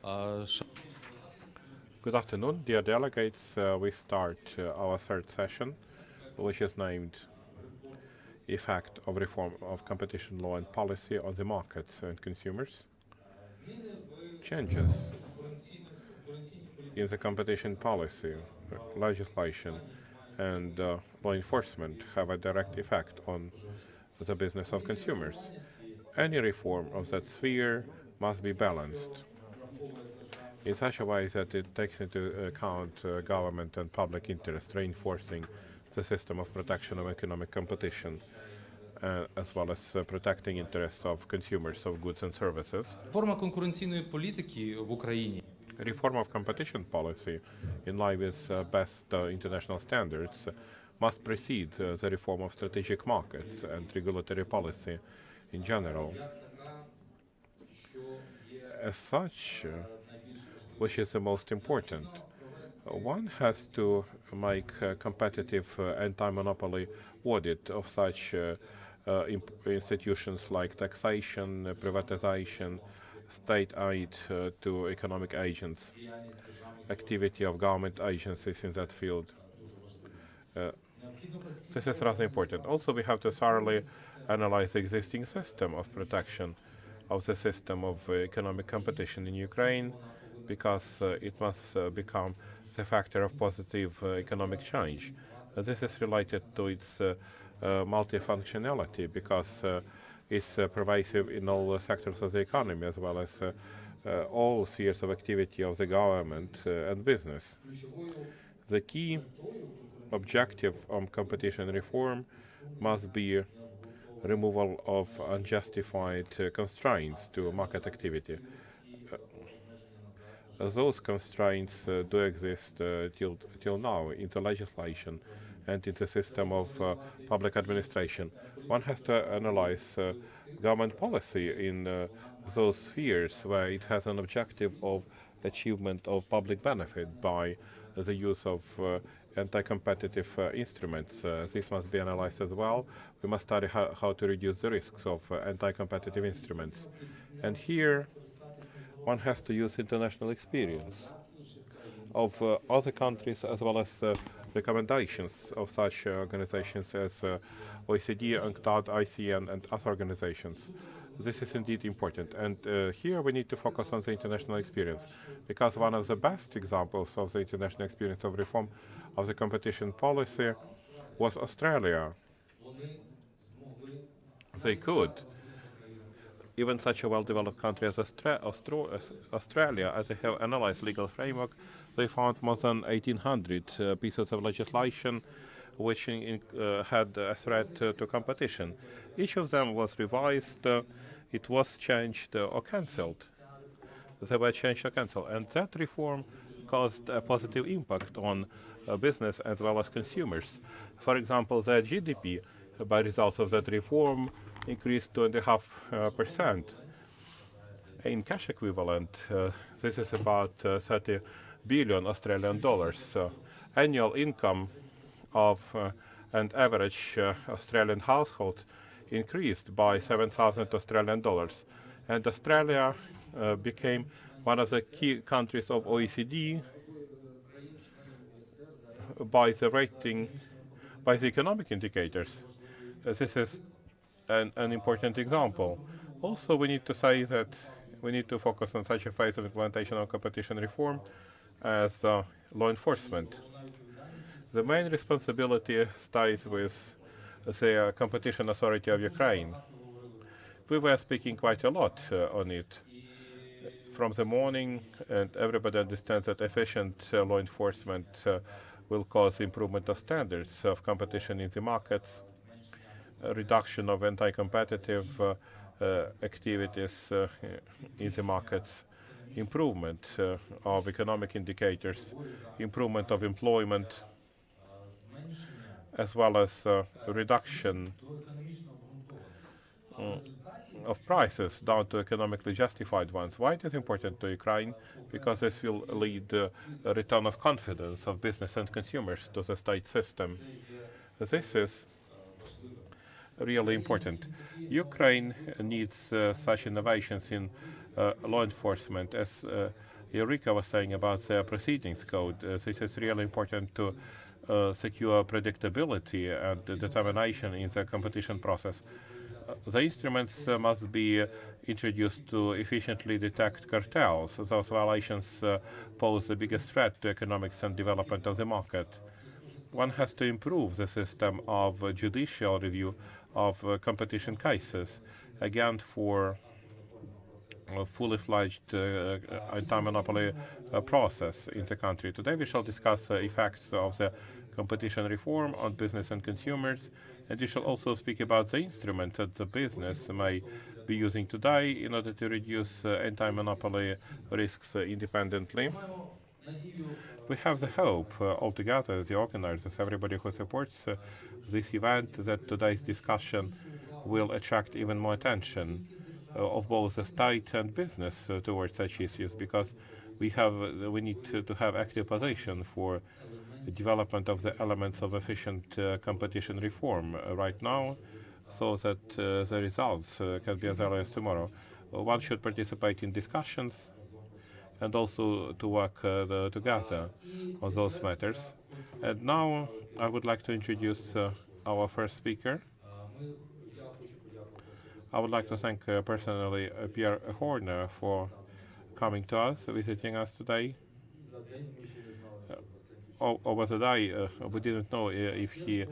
Good afternoon, dear delegates. We start our third session, which is named Effect of Reform of Competition Law and Policy on the Markets and Consumers. Changes in the competition policy, legislation, and law enforcement have a direct effect on the business of consumers. Any reform of that sphere must be balanced in such a way that it takes into account government and public interest, reinforcing the system of protection of economic competition, as well as protecting interests of consumers of goods and services. Форма конкуренційної політики в Україні Reform of competition policy, in line with best international standards, must precede the reform of strategic markets and regulatory policy in general. As such, which is the most important, one has to make a competitive anti-monopoly audit of such institutions like taxation, privatization, state aid to economic agents, activity of government agencies in that field. This is rather important. Also, we have to thoroughly analyze the existing system of protection of the system of economic competition in Ukraine, because it must become the factor of positive economic change. This is related to its multifunctionality, because it's pervasive in all sectors of the economy, as well as all spheres of activity of the government and business. The key objective of competition reform must be removal of unjustified constraints to market activity. Those constraints do exist till now in the legislation and in the system of public administration. One has to analyze government policy in those spheres where it has an objective of achievement of public benefit by the use of anti-competitive instruments. This must be analyzed as well. We must study how to reduce the risks of anti-competitive instruments. And here, one has to use international experience of other countries, as well as recommendations of such organizations as OECD, UNCTAD, ICN, and other organizations. This is indeed important. And here we need to focus on the international experience, because one of the best examples of the international experience of reform of the competition policy was Australia. They could. Even such a well-developed country as Australia, as they have analyzed legal framework, they found more than 1,800 pieces of legislation which had a threat to competition. Each of them was revised, it was changed or cancelled. They were changed or cancelled, and that reform caused a positive impact on business as well as consumers. For example, the GDP, by results of that reform, increased 2.5%. In cash equivalent, this is about 30 billion Australian dollars. Annual income of an average Australian household increased by 7,000 Australian dollars. And Australia became one of the key countries of OECD by the rating, by the economic indicators. This is an important example. Also, we need to say that we need to focus on such a phase of implementation of competition reform as law enforcement. The main responsibility stays with the Competition Authority of Ukraine. We were speaking quite a lot on it from the morning, and everybody understands that efficient law enforcement will cause improvement of standards of competition in the markets, reduction of anti-competitive activities in the markets, improvement of economic indicators, improvement of employment, as well as reduction of prices down to economically justified ones. Why it is important to Ukraine? Because this will lead a return of confidence of business and consumers to the state system. This is really important. Ukraine needs such innovations in law enforcement. As Eureka was saying about the proceedings code, this is really important to secure predictability and determination in the competition process. The instruments must be introduced to efficiently detect cartels. Those violations pose the biggest threat to economics and development of the market. One has to improve the system of judicial review of competition cases, again for a fully fledged anti-monopoly process in the country. Today we shall discuss the effects of the competition reform on business and consumers, and we shall also speak about the instruments that the business may be using today in order to reduce anti-monopoly risks independently. We have the hope, altogether, the organizers, everybody who supports this event, that today's discussion will attract even more attention of both the state and business towards such issues, because we need to have active position for the development of the elements of efficient competition reform right now, so that the results can be as early as tomorrow. One should participate in discussions and also to work together on those matters. And now I would like to introduce our first speaker. I would like to thank personally Pierre Horner for coming to us, visiting us today. Over the day, we didn't know if he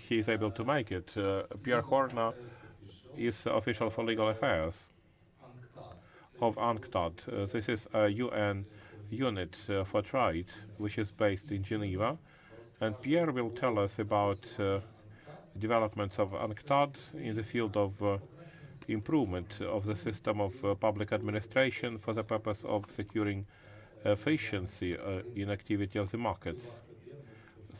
is able to make it. Pierre Horner is official for legal affairs of UNCTAD. This is a UN unit for trade, which is based in Geneva. And Pierre will tell us about developments of UNCTAD in the field of improvement of the system of public administration for the purpose of securing efficiency in activity of the markets.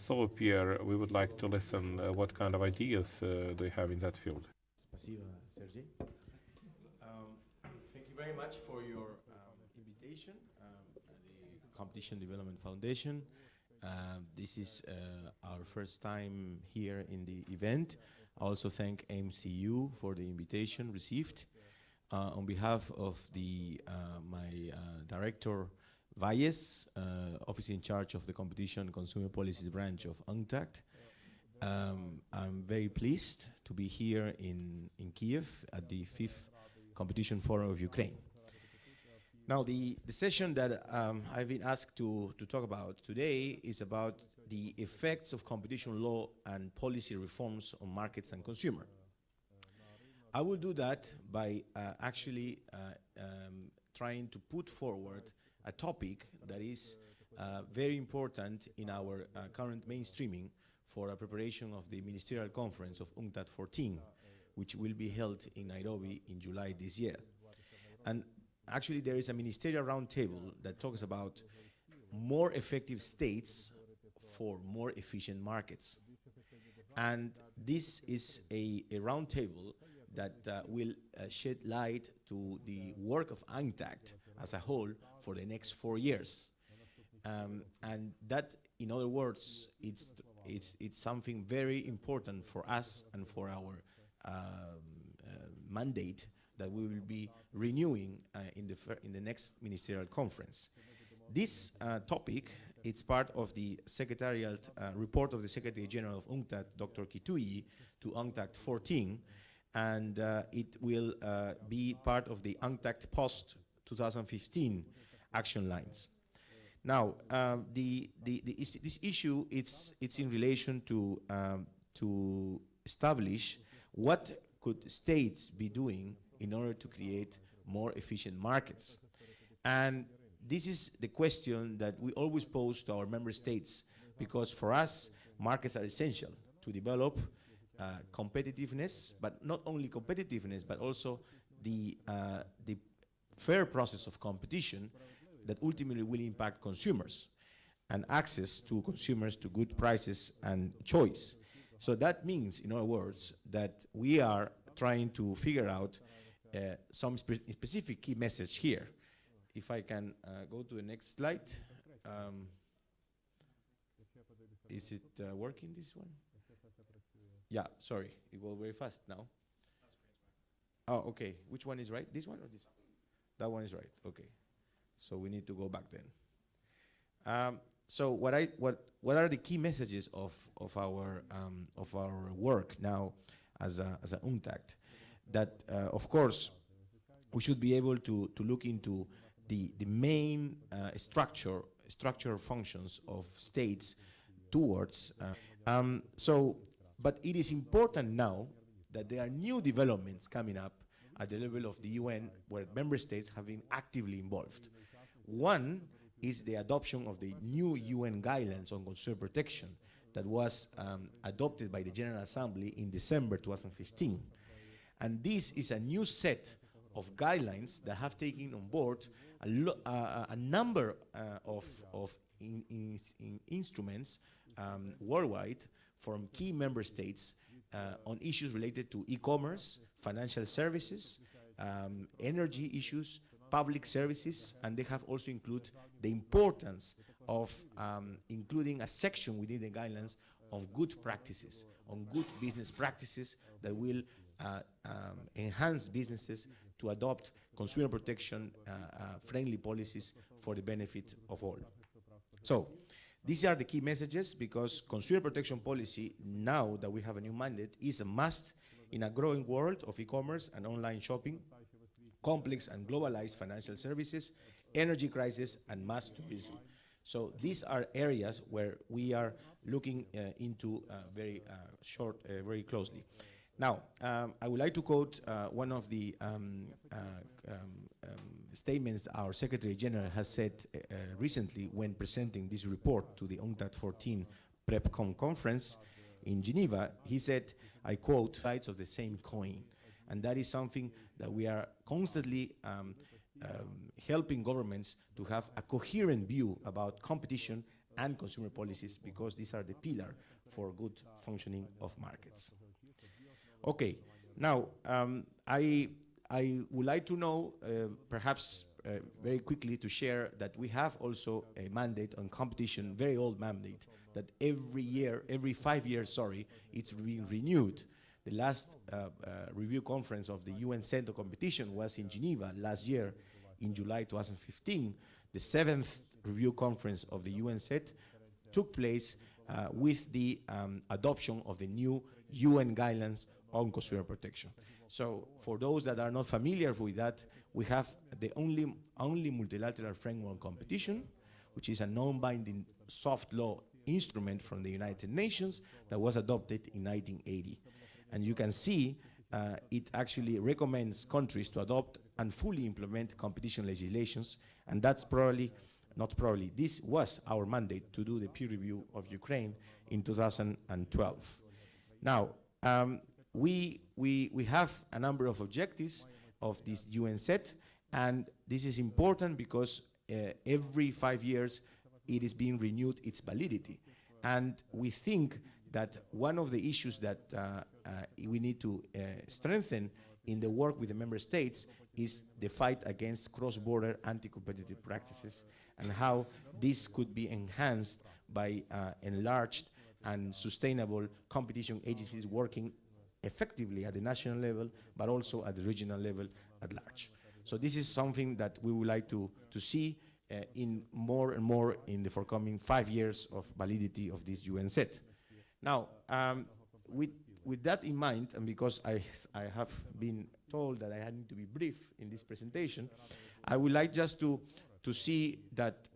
So, Pierre, we would like to listen what kind of ideas do you have in that field. Спасибо, Sergey. Thank you very much for your invitation, the Competition Development Foundation. This is our first time here in the event. I also thank MCU for the invitation received. On behalf of my director, Valles, officer in charge of the Competition and Consumer Policies branch of UNCTAD, I'm very pleased to be here in Kiev at the 5th Competition Forum of Ukraine. Now, the session that I've been asked to talk about today is about the effects of competition law and policy reforms on markets and consumer. I will do that by actually trying to put forward a topic that is very important in our current mainstreaming for a preparation of the ministerial conference of UNCTAD 14, which will be held in Nairobi in July this year. And actually there is a ministerial roundtable that talks about more effective states for more efficient markets. And this is a roundtable that will shed light to the work of UNCTAD as a whole for the next 4 years. And that, in other words, it's something very important for us and for our mandate that we will be renewing in the next ministerial conference. This topic, it's part of the secretariat report of the Secretary General of UNCTAD, Dr. Kitui, to UNCTAD 14, and it will be part of the UNCTAD post 2015 action lines. Now, this issue, it's in relation to establish what could states be doing in order to create more efficient markets. And this is the question that we always pose to our member states, because for us, markets are essential to develop competitiveness, but not only competitiveness, but also the fair process of competition that ultimately will impact consumers and access to consumers to good prices and choice. So that means, in other words, that we are trying to figure out some specific key message here. If I can go to the next slide. Is it working, this one? Yeah, sorry, it will very fast now. Oh, okay. Which one is right? This one or this one? That one is right. Okay. So we need to go back then. So what are the key messages of our work now as a UNCTAD? That of course we should be able to look into the main structure functions of states towards. But it is important now that there are new developments coming up at the level of the UN where member states have been actively involved. One is the adoption of the new UN guidelines on consumer protection that was adopted by the General Assembly in December 2015. And this is a new set of guidelines that have taken on board a number of instruments worldwide from key member states on issues related to e-commerce, financial services, energy issues, public services, and they have also included the importance of including a section within the guidelines of good practices, on good business practices that will enhance businesses to adopt consumer protection friendly policies for the benefit of all. So these are the key messages, because consumer protection policy, now that we have a new mandate, is a must in a growing world of e-commerce and online shopping, complex and globalized financial services, energy crisis, and mass tourism. So these are areas where we are looking into very closely. Now, I would like to quote one of the statements our Secretary General has said recently when presenting this report to the UNCTAD 14 PrepCon conference in Geneva. He said, I quote, "sides of the same coin." And that is something that we are constantly helping governments to have a coherent view about competition and consumer policies, because these are the pillar for good functioning of markets. Okay, now I would like to know, perhaps very quickly, to share that we have also a mandate on competition, very old mandate, that every 5 years, it's being renewed. The last review conference of the UN Center Competition was in Geneva last year in July 2015. The 7th review conference of the UN CET took place with the adoption of the new UN guidelines on consumer protection. So for those that are not familiar with that, we have the only multilateral framework on competition, which is a non-binding soft law instrument from the United Nations that was adopted in 1980. And you can see it actually recommends countries to adopt and fully implement competition legislations, and that's this was our mandate to do the peer review of Ukraine in 2012. Now, we have a number of objectives of this UN set, and this is important because every 5 years it is being renewed its validity. And we think that one of the issues that we need to strengthen in the work with the member states is the fight against cross-border anti-competitive practices, and how this could be enhanced by enlarged and sustainable competition agencies working effectively at the national level, but also at the regional level at large. So this is something that we would like to see in more and more in the forthcoming 5 years of validity of this UN set. Now, with that in mind, and because I have been told that I had to be brief in this presentation, I would like just to see that,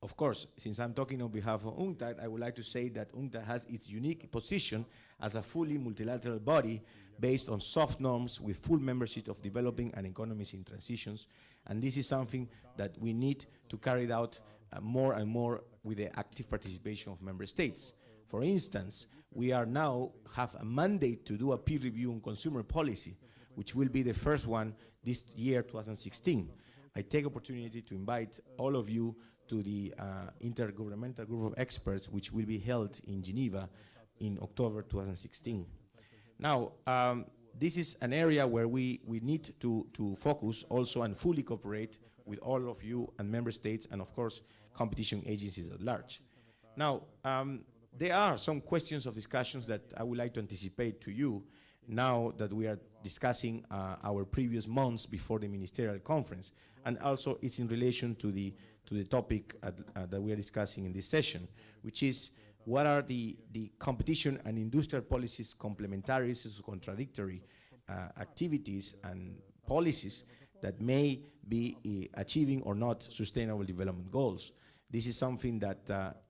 of course, since I'm talking on behalf of UNCTAD, I would like to say that UNCTAD has its unique position as a fully multilateral body based on soft norms with full membership of developing and economies in transitions. And this is something that we need to carry out more and more with the active participation of member states. For instance, we are now have a mandate to do a peer review on consumer policy, which will be the first one this year, 2016. I take opportunity to invite all of you to the intergovernmental group of experts, which will be held in Geneva in October 2016. Now, this is an area where we need to focus also and fully cooperate with all of you and member states, and of course, competition agencies at large. Now, there are some questions of discussions that I would like to anticipate to you now that we are discussing our previous months before the ministerial conference. And also it's in relation to the topic that we are discussing in this session, which is what are the competition and industrial policies complementaries to contradictory activities and policies that may be achieving or not sustainable development goals. This is something that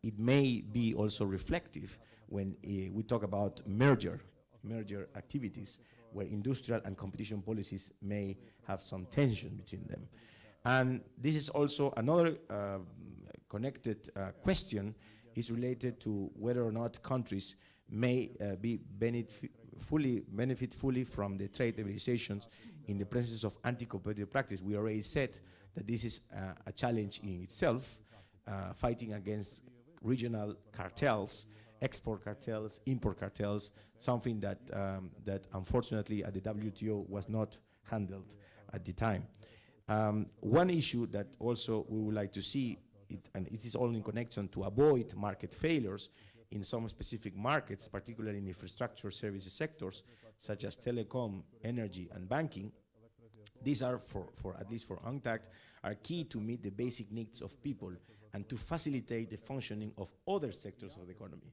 it may be also reflective when we talk about merger activities, where industrial and competition policies may have some tension between them. And this is also another connected question is related to whether or not countries may benefit fully from the trade liberalizations in the presence of anti-competitive practice. We already said that this is a challenge in itself, fighting against regional cartels, export cartels, import cartels, something that that unfortunately at the WTO was not handled at the time. One issue that also we would like to see, and it is all in connection to avoid market failures in some specific markets, particularly in infrastructure services sectors, such as telecom, energy, and banking. These are, for at least for UNCTAD, are key to meet the basic needs of people and to facilitate the functioning of other sectors of the economy.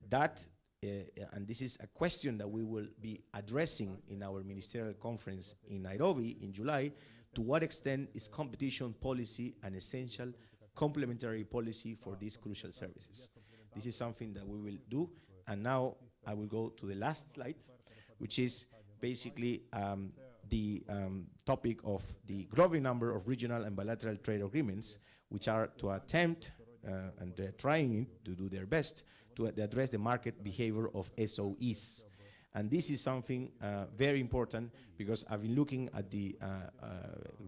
That, and this is a question that we will be addressing in our ministerial conference in Nairobi in July, to what extent is competition policy an essential complementary policy for these crucial services? This is something that we will do, and now I will go to the last slide, which is basically the topic of the growing number of regional and bilateral trade agreements, which are to attempt, and they're trying to do their best, to address the market behavior of SOEs. And this is something very important, because I've been looking at the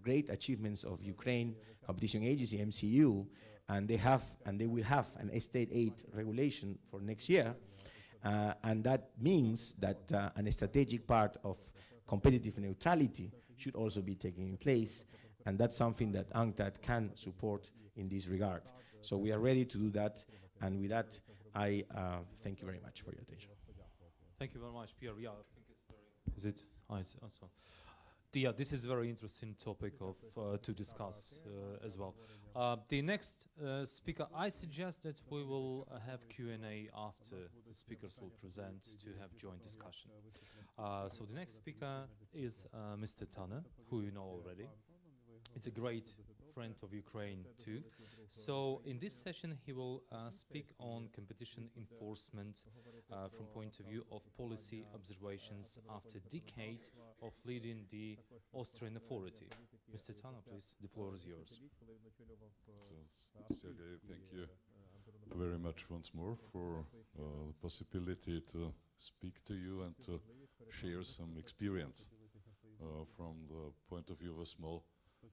great achievements of Ukraine Competition Agency, MCU, and they will have an state aid regulation for next year. And that means that a strategic part of competitive neutrality should also be taken in place. And that's something that UNCTAD can support in this regard. So we are ready to do that. And with that, I thank you very much for your attention. Thank you very much, Pierre. Yeah, I think it's very. Is it? Oh, it's also. Yeah, this is a very interesting topic of to discuss as well. The next speaker, I suggest that we will have Q&A after the speakers will present to have joint discussion. So the next speaker is Mr. Tanner, who you know already. It's a great friend of Ukraine too. So in this session, he will speak on competition enforcement from point of view of policy observations after a decade of leading the Austrian authority. Mr. Tanner, please, the floor is yours. So, Sergei, thank you very much once more for the possibility to speak to you and to share some experience from the point of view of a small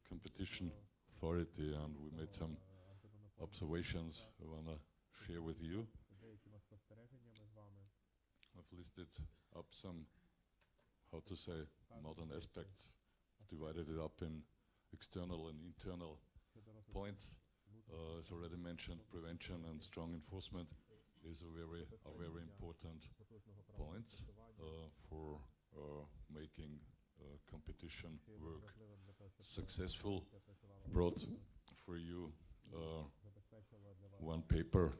competition authority, and we made some observations I want to share with you. I've listed up some, how to say, modern aspects, divided it up in external and internal points. As already mentioned, prevention and strong enforcement is a very important points for making competition work successful. Brought for you one paper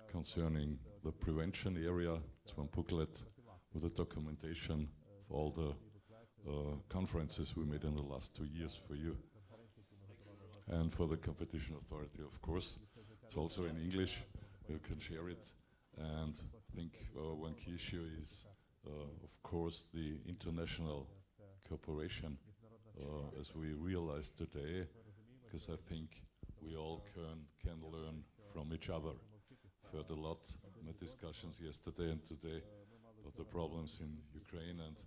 concerning the prevention area. It's one booklet with a documentation of all the conferences we made in the last 2 years for you. And for the competition authority, of course. It's also in English, you can share it. And I think one key issue is, of course, the international cooperation, as we realize today, because I think we all can learn from each other. I've heard a lot in my discussions yesterday and today about the problems in Ukraine, and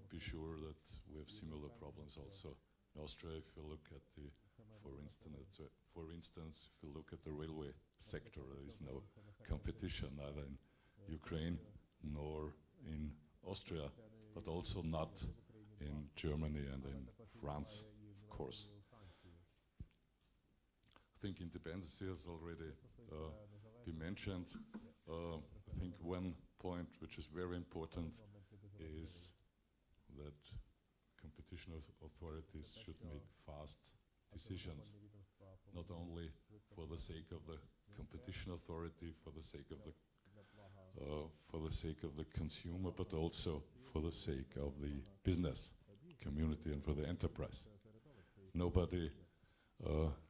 be sure that we have similar problems also in Austria. If you look at the, for instance, if you look at the railway sector, there is no competition neither in Ukraine nor in Austria, but also not in Germany and in France, of course. I think independence has already been mentioned. I think one point which is very important is that competition authorities should make fast decisions, not only for the sake of the competition authority, for the sake of the consumer, but also for the sake of the business community and for the enterprise. Nobody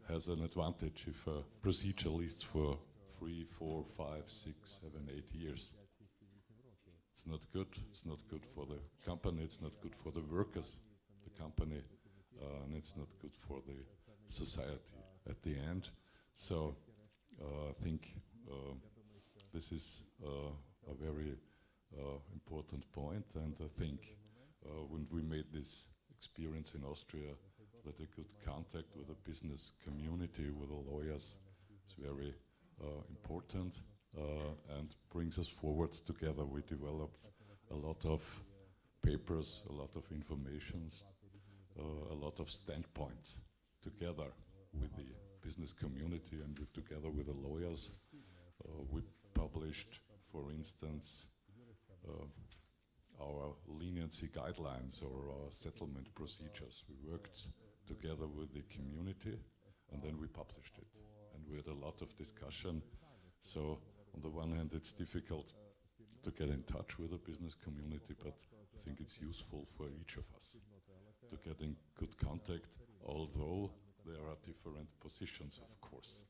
has an advantage if a procedure leads for 3, 4, 5, 6, 7, 8 years. It's not good. It's not good for the company. It's not good for the workers, the company, and it's not good for the society at the end. So I think this is a very important point, and I think when we made this experience in Austria, that a good contact with the business community, with the lawyers, is very important and brings us forward together. We developed a lot of papers, a lot of informations, a lot of standpoints together with the business community and together with the lawyers. We published, for instance, our leniency guidelines or our settlement procedures. We worked together with the community and then we published it. And we had a lot of discussion. So on the one hand, it's difficult to get in touch with the business community, but I think it's useful for each of us to get in good contact, although there are different positions, of course.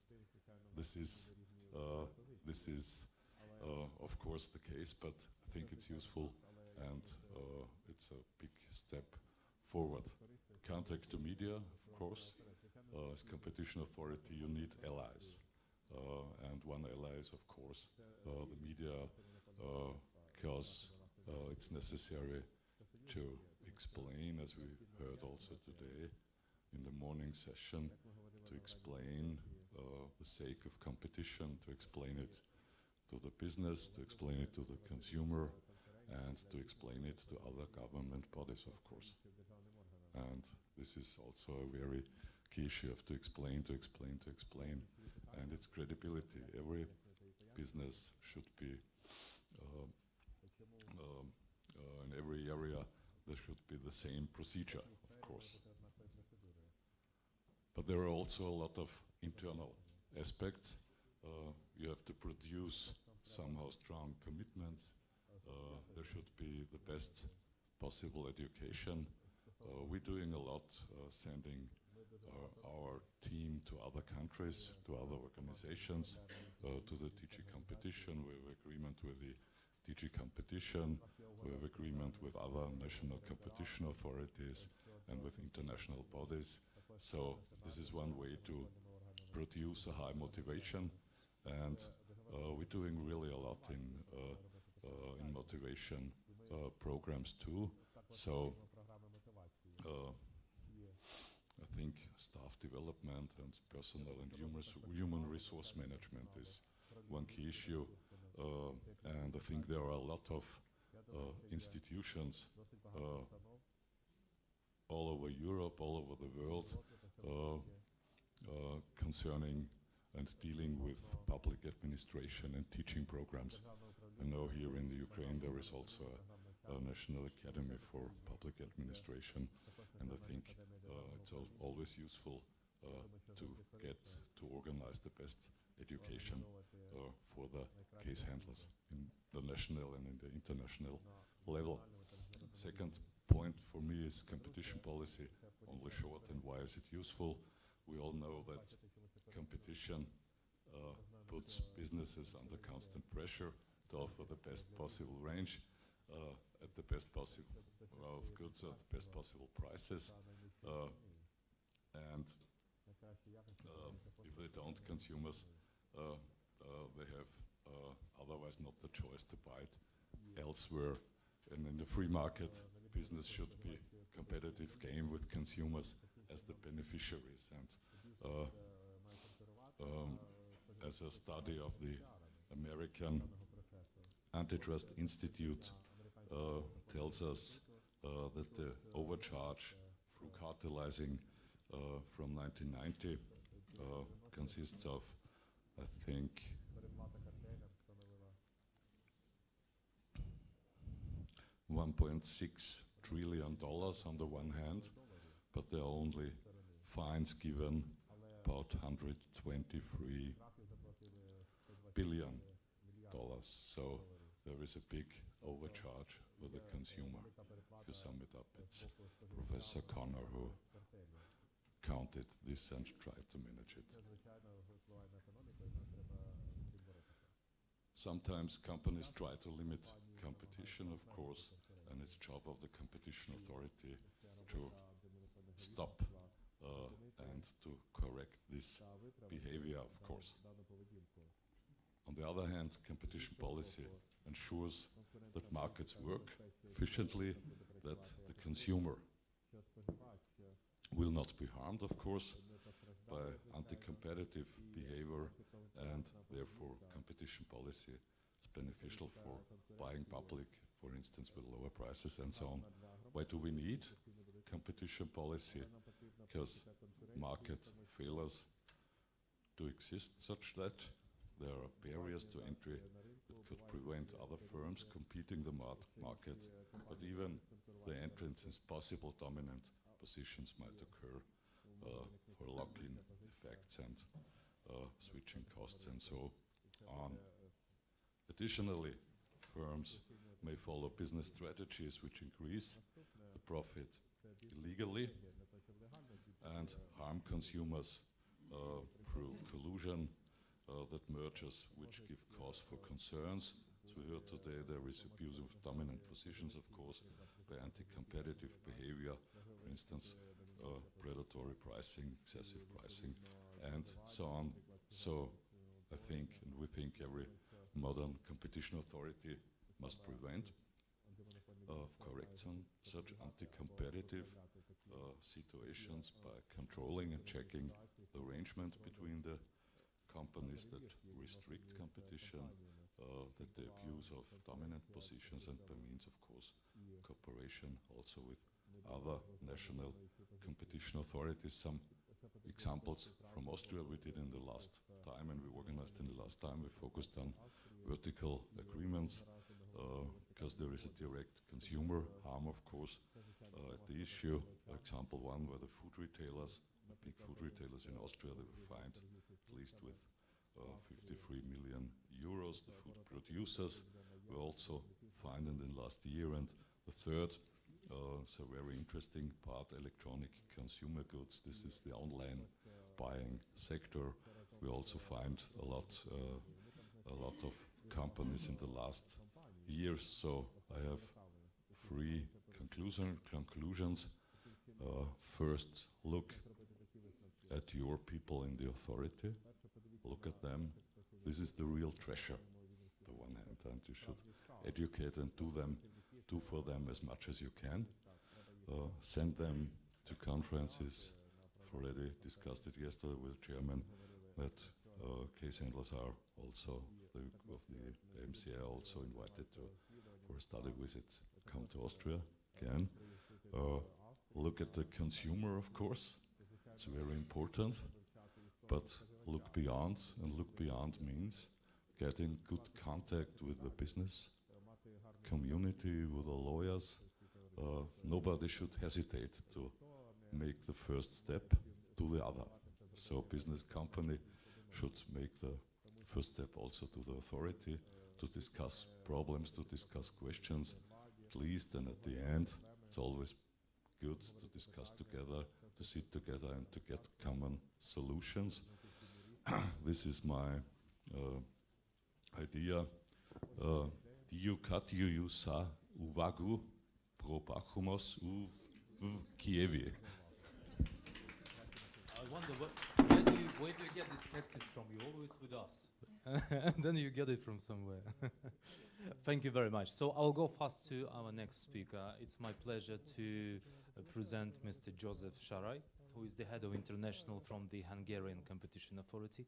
This is of course the case, but I think it's useful and it's a big step forward. Contact the media, of course. As competition authority, you need allies. And one ally is, of course, the media, because it's necessary to explain, as we heard also today in the morning session, to explain the sake of competition, to explain it to the business, to explain it to the consumer, and to explain it to other government bodies, of course. And this is also a very key issue of to explain, and its credibility. Every business should be, in every area, there should be the same procedure, of course. But there are also a lot of internal aspects. You have to produce somehow strong commitments. There should be the best possible education. We're doing a lot, sending our team to other countries, to other organizations, to the DG Competition. We have agreement with the DG Competition. We have agreement with other national competition authorities and with international bodies. So this is one way to produce a high motivation, and we're doing really a lot in motivation programs too. So I think staff development and personnel and human resource management is one key issue, and I think there are a lot of institutions all over Europe, all over the world, concerning and dealing with public administration and teaching programs. I know here in the Ukraine there is also a National Academy for Public Administration, and I think it's always useful to organize the best education for the case handlers in the national and in the international level. Second point for me is competition policy, only short, and why is it useful? We all know that competition puts businesses under constant pressure to offer the best possible range at the best possible of goods at the best possible prices, and if they don't, consumers they have otherwise not the choice to buy it elsewhere. And in the free market, business should be competitive game with consumers as the beneficiaries. And as a study of the American Antitrust Institute tells us that the overcharge through cartelizing from 1990 consists of, I think, $1.6 trillion on the one hand, but there are only fines given about 123 billion dollars. So there is a big overcharge for the consumer. If you sum it up, it's Professor Connor who counted this and tried to manage it. Sometimes companies try to limit competition, of course, and it's job of the competition authority to stop and to correct this behavior, of course. On the other hand, competition policy ensures that markets work efficiently, that the consumer will not be harmed, of course, by anti-competitive behavior, and therefore competition policy is beneficial for buying public, for instance, with lower prices and so on. Why do we need competition policy? Because market failures do exist such that there are barriers to entry that could prevent other firms competing the market, but even the entrance is possible dominant positions might occur for lock-in effects and switching costs and so on. Additionally, firms may follow business strategies which increase the profit illegally and harm consumers through collusion, that mergers which give cause for concerns. As we heard today, there is abuse of dominant positions, of course, by anti-competitive behavior, for instance, predatory pricing, excessive pricing, and so on. So I think, and we think, every modern competition authority must prevent correct such anti-competitive situations by controlling and checking the arrangement between the companies that restrict competition, that the abuse of dominant positions, and by means, of course, cooperation also with other national competition authorities. Some examples from Austria we did in the last time, and we organized in the last time. We focused on vertical agreements because there is a direct consumer harm, of course, at the issue. Example one were the food retailers, big food retailers in Austria. They were fined at least with 53 million euros. The food producers were also fined in the last year. And the third, so very interesting part, electronic consumer goods. This is the online buying sector. We also find a lot of companies in the last years. So I have three conclusions. First, look at your people in the authority. Look at them. This is the real treasure, the one hand, and you should educate and do for them as much as you can. Send them to conferences. I've already discussed it yesterday with the chairman that case handlers are also of the MCA also invited for a study visit. Come to Austria again. Look at the consumer, of course. It's very important. But look beyond, and look beyond means get in good contact with the business community, with the lawyers. Nobody should hesitate to make the first step to the other. So business company should make the first step also to the authority to discuss problems, to discuss questions, at least, and at the end, it's always good to discuss together, to sit together and to get common solutions. This is my idea. Diu sa uvagu pro bachumos v Kievi. I wonder where do you get these texts from? You're always with us. And then you get it from somewhere. Thank you very much. So I'll go fast to our next speaker. It's my pleasure to present Mr. Joseph Sarai, who is the head of international from the Hungarian Competition Authority.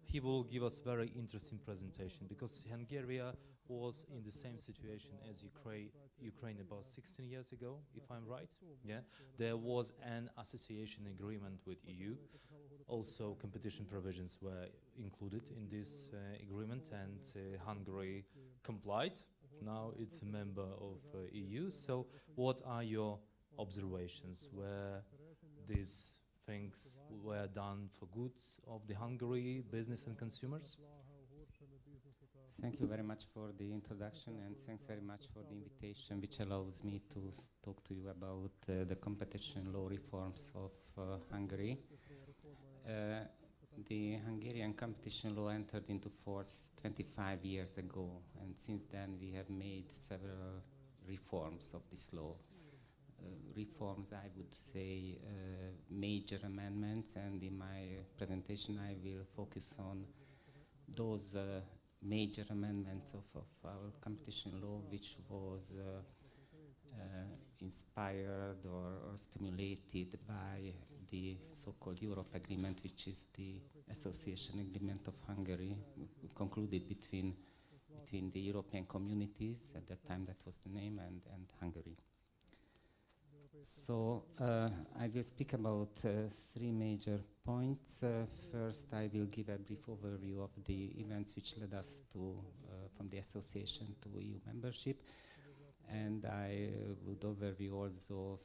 He will give us very interesting presentation because Hungary was in the same situation as Ukraine about 16 years ago, if I'm right. Yeah, there was an association agreement with EU. Also, competition provisions were included in this agreement, and Hungary complied Now it's a member of EU. So what are your observations where these things were done for good of the Hungary business and consumers? Thank you very much for the introduction, and thanks very much for the invitation, which allows me to talk to you about the competition law reforms of Hungary. The Hungarian competition law entered into force 25 years ago, and since then we have made several reforms of this law. Reforms, I would say, major amendments, and in my presentation I will focus on those major amendments of our competition law, which was inspired or stimulated by the so-called Europe Agreement, which is the association agreement of Hungary, concluded between the European communities, at that time that was the name, and Hungary. So I will speak about three major points. First, I will give a brief overview of the events which led us to, from the association to EU membership. And I would overview also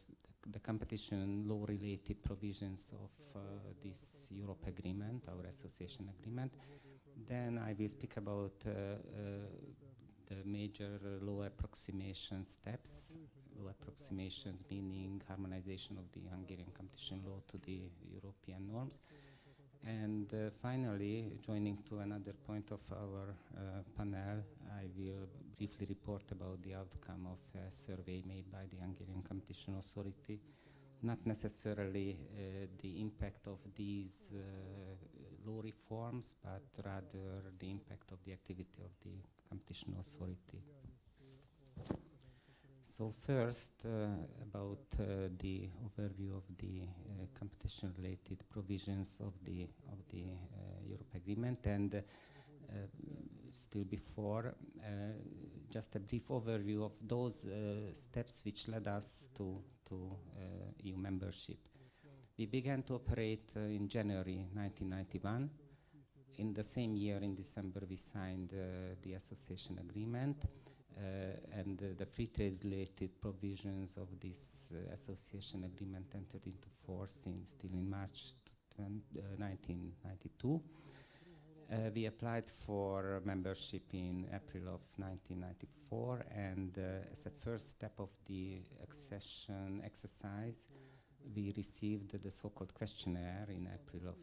the competition law-related provisions of this Europe agreement, our association agreement. Then I will speak about the major law approximation steps. Law approximations meaning harmonization of the Hungarian competition law to the European norms. And finally, joining to another point of our panel, I will briefly report about the outcome of a survey made by the Hungarian Competition Authority. Not necessarily the impact of these law reforms, but rather the impact of the activity of the Competition Authority. So first, about the overview of the competition-related provisions of the Europe Agreement, and still before, just a brief overview of those steps which led us to EU membership. We began to operate in January 1991. In the same year, in December, we signed the association agreement. And the free trade related provisions of this association agreement entered into force still in March 1992. We applied for membership in April of 1994, and as a first step of the accession exercise, we received the so-called questionnaire in April of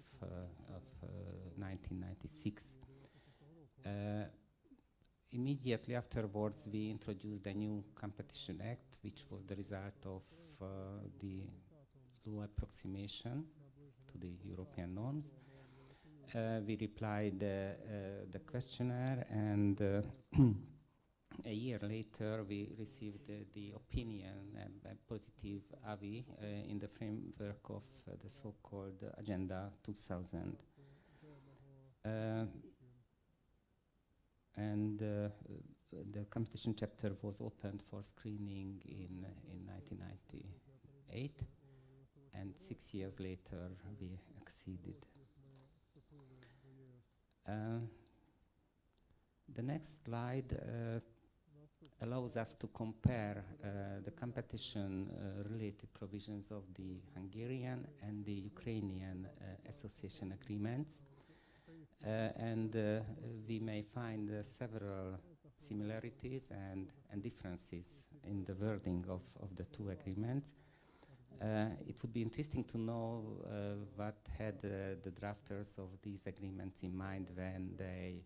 1996. Immediately afterwards, we introduced a new Competition Act, which was the result of the law approximation to the European norms. We replied the questionnaire, and a year later, we received the opinion, a positive avis, in the framework of the so-called Agenda 2000. And the competition chapter was opened for screening in 1998, and 6 years later we acceded. The next slide allows us to compare the competition related provisions of the Hungarian and the Ukrainian association agreements. And we may find several similarities and differences in the wording of the two agreements. It would be interesting to know what had the drafters of these agreements in mind when they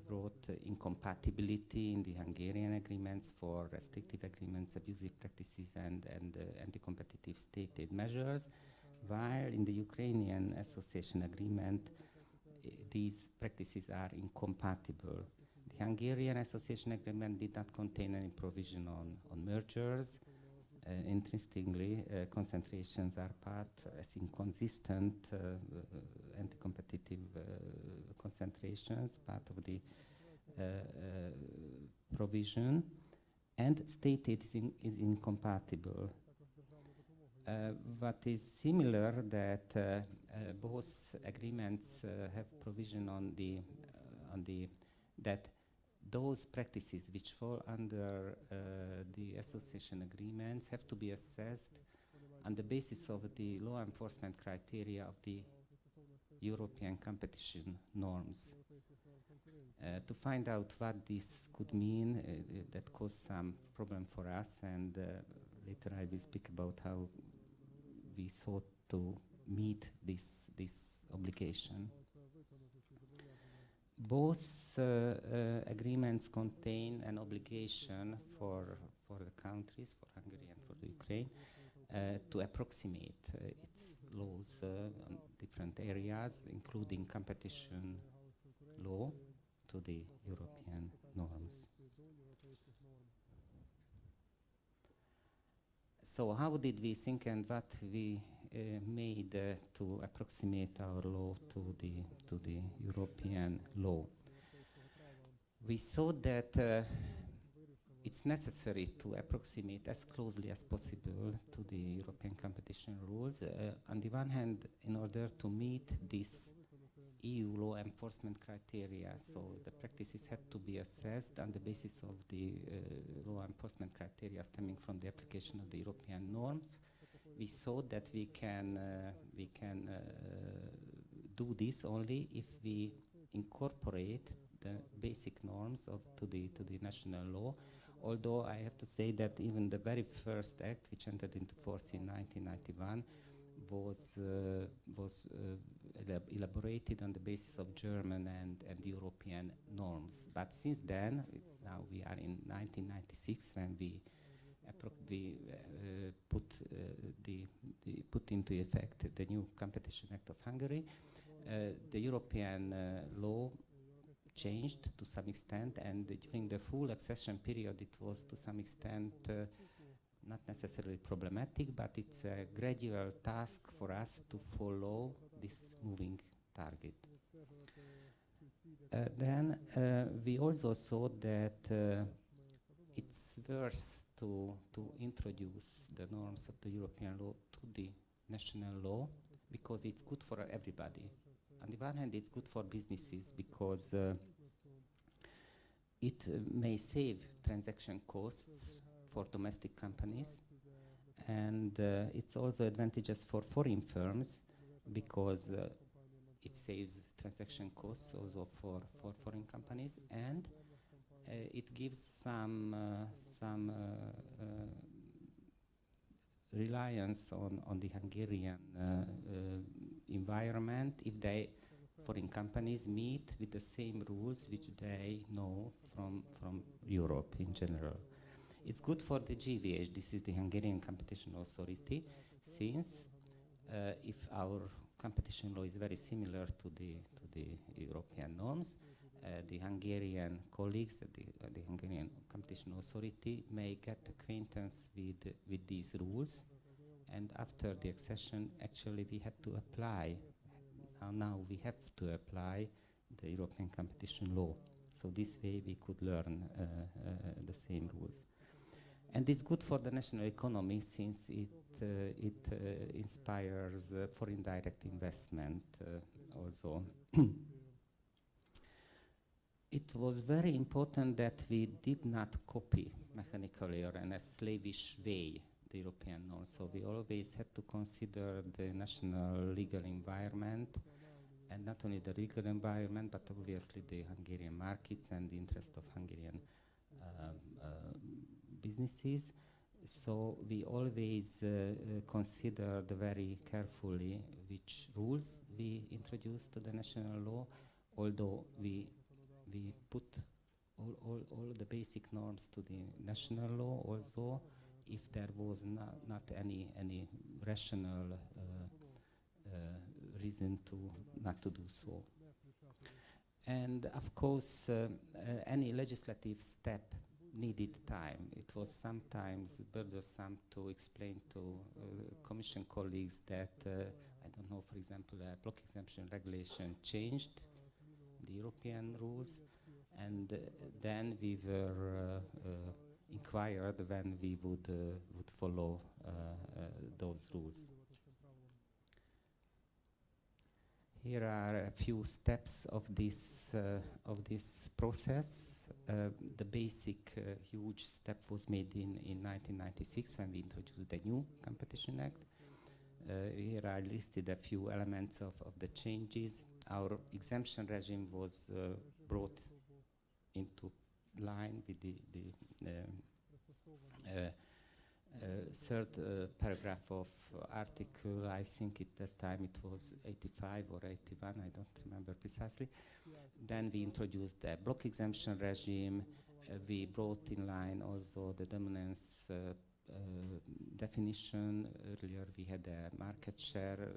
wrote incompatibility in the Hungarian agreements for restrictive agreements, abusive practices, and anti-competitive state aid measures, while in the Ukrainian association agreement, these practices are incompatible. The Hungarian association agreement did not contain any provision on mergers. Interestingly, concentrations are part as inconsistent anti-competitive concentrations, part of the provision, and state aid is incompatible. What is similar that both agreements have provision on the that those practices which fall under the association agreements have to be assessed on the basis of the law enforcement criteria of the European competition norms. To find out what this could mean, that caused some problem for us, and later I will speak about how we sought to meet this obligation. Both agreements contain an obligation for the countries, for Hungary and for the Ukraine, to approximate its laws on different areas, including competition law, to the European norms. So how did we think, and what we made to approximate our law to the European law? We saw that it's necessary to approximate as closely as possible to the European competition rules. On the one hand, in order to meet this EU law enforcement criteria, so the practices had to be assessed on the basis of the law enforcement criteria stemming from the application of the European norms. We saw that we can do this only if we incorporate the basic norms to the national law. Although I have to say that even the very first act, which entered into force in 1991, was elaborated on the basis of German and European norms. But since then, now we are in 1996, when we put into effect the new Competition Act of Hungary. The European law changed to some extent, and during the full accession period it was to some extent not necessarily problematic, but it's a gradual task for us to follow this moving target. Then we also saw that it's worth to introduce the norms of the European law to the national law, because it's good for everybody. On the one hand, it's good for businesses because it may save transaction costs for domestic companies, and it's also advantageous for foreign firms because it saves transaction costs also for foreign companies, and it gives some reliance on the Hungarian environment if they, foreign companies, meet with the same rules which they know from Europe in general. It's good for the GVH, this is the Hungarian Competition Authority, since if our competition law is very similar to the European norms, the Hungarian colleagues at the Hungarian Competition Authority may get acquaintance with these rules, and after the accession, actually we had to apply. Now we have to apply the European competition law. So this way we could learn the same rules. And it's good for the national economy since it inspires foreign direct investment also. It was very important that we did not copy mechanically or in a slavish way the European norms. So we always had to consider the national legal environment, and not only the legal environment, but obviously the Hungarian markets and the interest of Hungarian businesses. So we always considered very carefully which rules we introduced to the national law, although we put all the basic norms to the national law also, if there was not any rational reason not to do so. And of course, any legislative step needed time. It was sometimes burdensome to explain to Commission colleagues that, I don't know, for example, a block exemption regulation changed the European rules, and then we were inquired when we would follow those rules. Here are a few steps of this process. the basic huge step was made in 1996 when we introduced the new Competition Act. Here I listed a few elements of the changes. Our exemption regime was brought into line with the third paragraph of article, I think at that time it was 85 or 81, I don't remember precisely. Then we introduced the block exemption regime. We brought in line also the dominance definition. Earlier we had a market share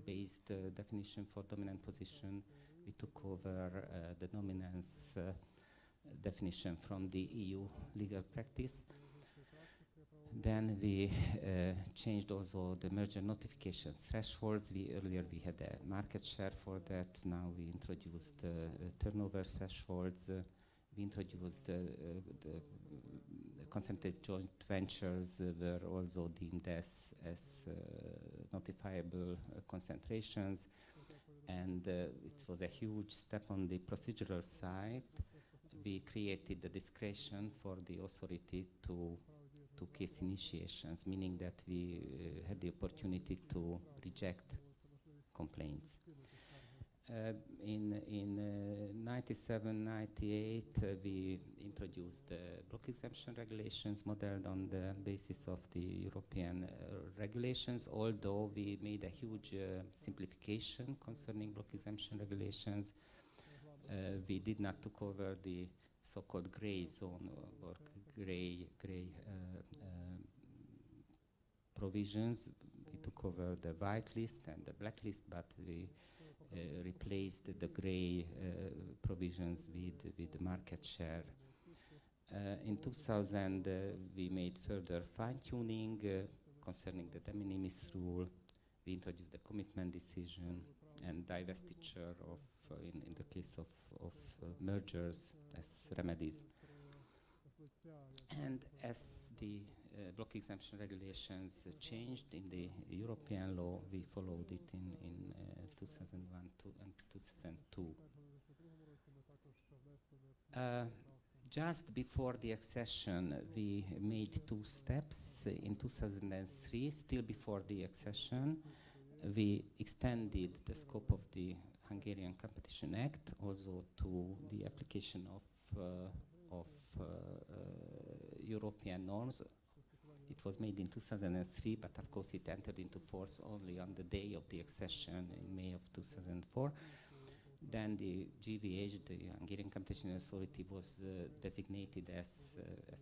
based definition for dominant position. We took over the dominance definition from the EU legal practice. Then we changed also the merger notification thresholds. Earlier we had a market share for that. Now we introduced turnover thresholds. We introduced the concentrated joint ventures were also deemed as notifiable concentrations. And it was a huge step on the procedural side. We created the discretion for the authority to case initiations, meaning that we had the opportunity to reject complaints. In 97, 98, we introduced the block exemption regulations modeled on the basis of the European regulations, although we made a huge simplification concerning block exemption regulations. We did not took over the so-called gray zone or gray provisions. We took over the white list and the black list, but we replaced the gray provisions with the market share. In 2000, we made further fine-tuning concerning the de minimis rule. We introduced the commitment decision and divestiture of, in the case of mergers as remedies. And as the block exemption regulations changed in the European law, we followed it in 2001 and 2002. Just before the accession, we made two steps. In 2003, still before the accession, we extended the scope of the Hungarian Competition Act also to the application of European norms. It was made in 2003, but of course it entered into force only on the day of the accession in May of 2004. Then the GVH, the Hungarian Competition Authority, was designated as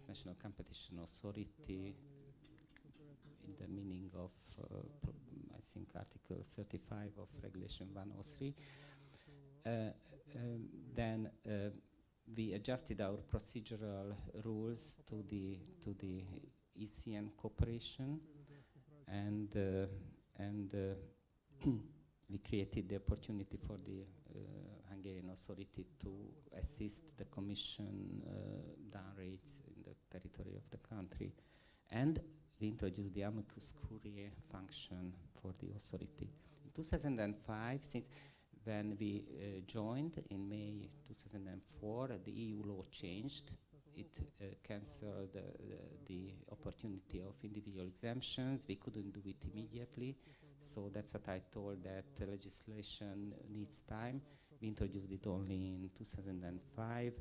National Competition Authority in the meaning of, I think, Article 35 of Regulation 103. Then we adjusted our procedural rules to the ECN cooperation, and we created the opportunity for the Hungarian authority to assist the Commission down rates in the territory of the country, and we introduced the amicus curiae function for the authority. In 2005, since when we joined in May 2004, the EU law changed. It cancelled the opportunity of individual exemptions. We couldn't do it immediately, so that's what I told, that legislation needs time. We introduced it only in 2005.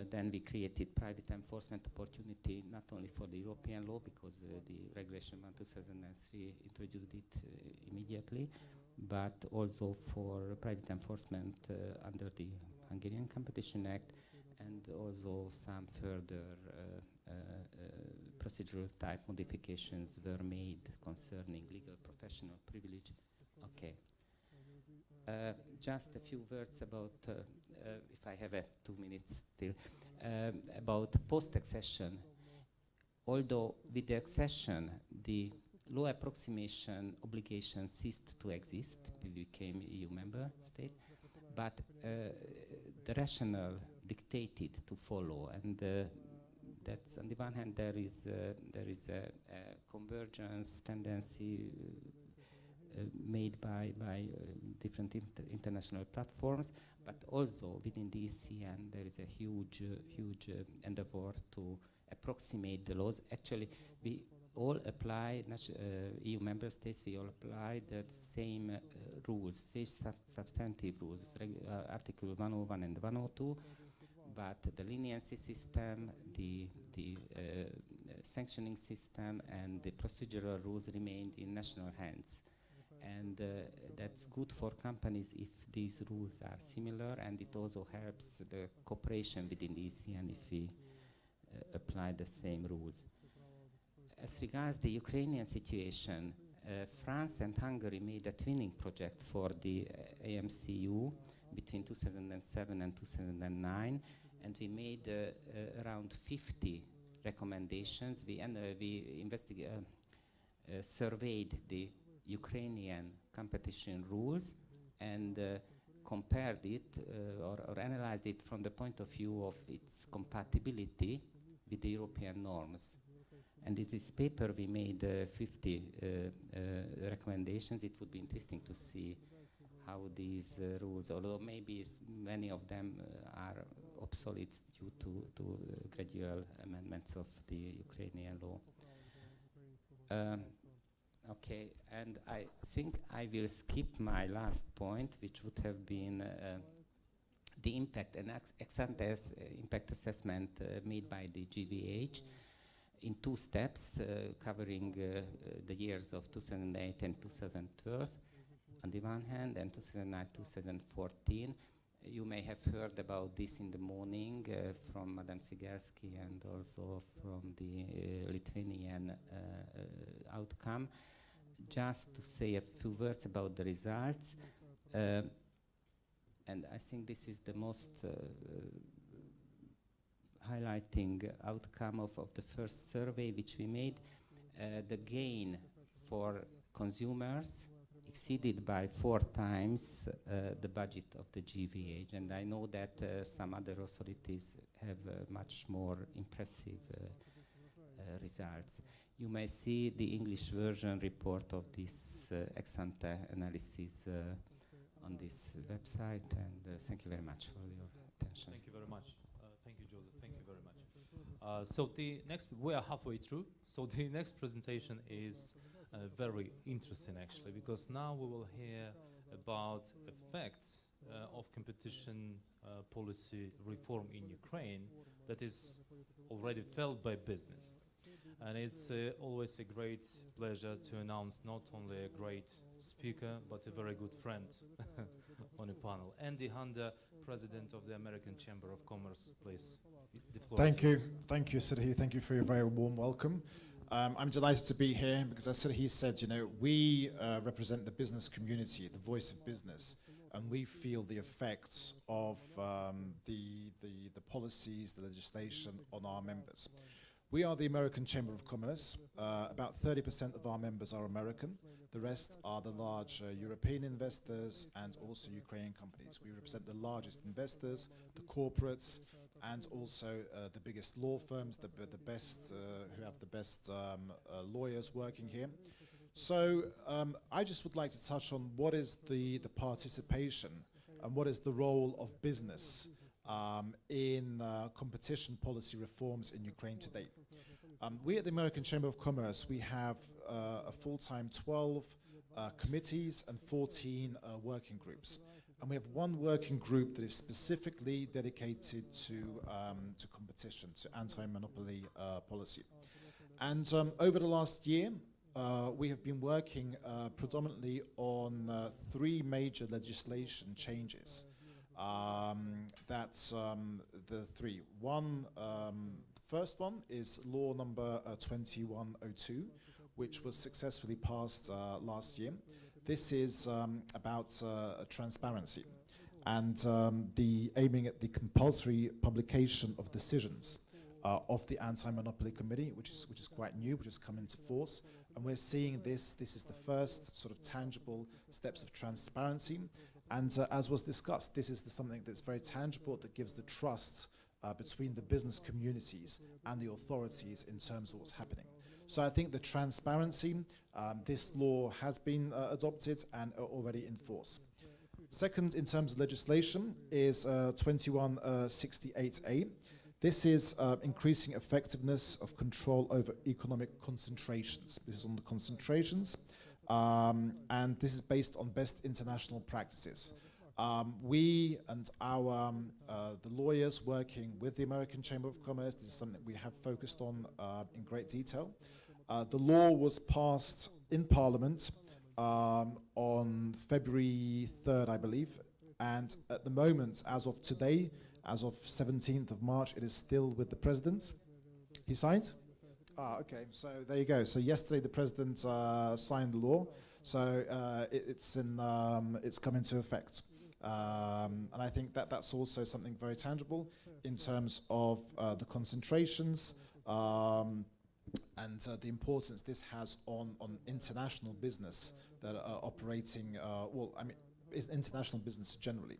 Then we created private enforcement opportunity not only for the European law, because the Regulation 1/2003 introduced it immediately, but also for private enforcement under the Hungarian Competition Act, and also some further procedural type modifications were made concerning legal professional privilege. Okay. Just a few words about, if I have 2 minutes still, about post-accession. Although with the accession, the law approximation obligation ceased to exist, we became EU member state, but the rationale dictated to follow, and that's on the one hand there is a convergence tendency made by different international platforms, but also within the ECN there is a huge endeavor to approximate the laws. Actually, we all apply, EU member states, we all apply the same rules, same substantive rules, Article 101 and 102, but the leniency system, the sanctioning system, and the procedural rules remained in national hands. And that's good for companies if these rules are similar, and it also helps the cooperation within the ECN if we apply the same rules. As regards the Ukrainian situation, France and Hungary made a twinning project for the AMCU between 2007 and 2009, and we made around 50 recommendations. We surveyed the Ukrainian competition rules and compared it or analyzed it from the point of view of its compatibility with the European norms. And in this paper we made 50 recommendations. It would be interesting to see how these rules, although maybe many of them are obsolete due to gradual amendments of the Ukrainian law. Okay, and I think I will skip my last point, which would have been the impact and ex-ante impact assessment made by the GVH in two steps, covering the years of 2008 and 2012 on the one hand, and 2009-2014. You may have heard about this in the morning from Madame Tsigalski and also from the Lithuanian outcome. Just to say a few words about the results, and I think this is the most highlighting outcome of the first survey which we made. The gain for consumers exceeded by 4 times the budget of the GVH, and I know that some other authorities have much more impressive results. You may see the English version report of this ex-ante analysis on this website, and thank you very much for your attention. Thank you very much. Thank you, Joseph. Thank you very much. So the next, we are halfway through. So the next presentation is very interesting, actually, because now we will hear about effects of competition policy reform in Ukraine that is already felt by business. And it's always a great pleasure to announce not only a great speaker, but a very good friend on a panel. Andy Hunter, President of the American Chamber of Commerce, please. The floor Thank is you. yours. Thank you, Serhii. Thank you for your very warm welcome. I'm delighted to be here because, as Serhii said, you know, we represent the business community, the voice of business, and we feel the effects of the policies, the legislation on our members. We are the American Chamber of Commerce. About 30% of our members are American. The rest are the large European investors and also Ukrainian companies. We represent the largest investors, the corporates, and also the biggest law firms, the best, who have the best lawyers working here. So I just would like to touch on what is the participation and what is the role of business in competition policy reforms in Ukraine today. We at the American Chamber of Commerce, we have a full-time 12 committees and 14 working groups. And we have one working group that is specifically dedicated to competition, to anti-monopoly policy. And over the last year, we have been working predominantly on 3 major legislation changes. That's the 3. The first one is law number 2102, which was successfully passed last year. This is about transparency and the aiming at the compulsory publication of decisions of the Anti-Monopoly Committee, which is quite new, which has come into force. And we're seeing this is the first sort of tangible steps of transparency. And as was discussed, this is something that's very tangible, that gives the trust between the business communities and the authorities in terms of what's happening. So I think the transparency, this law has been adopted and already in force. Second, in terms of legislation, is 2168A. This is increasing effectiveness of control over economic concentrations. This is on the concentrations, and this is based on best international practices. We and our the lawyers working with the American Chamber of Commerce, this is something we have focused on in great detail. The law was passed in Parliament on February 3rd, I believe, and at the moment, as of today, as of 17th of March, it is still with the President. He signed? Okay, so there you go. So yesterday the President signed the law, so it's come into effect. And I think that's also something very tangible in terms of the concentrations and the importance this has on international business that are operating, it's international business generally.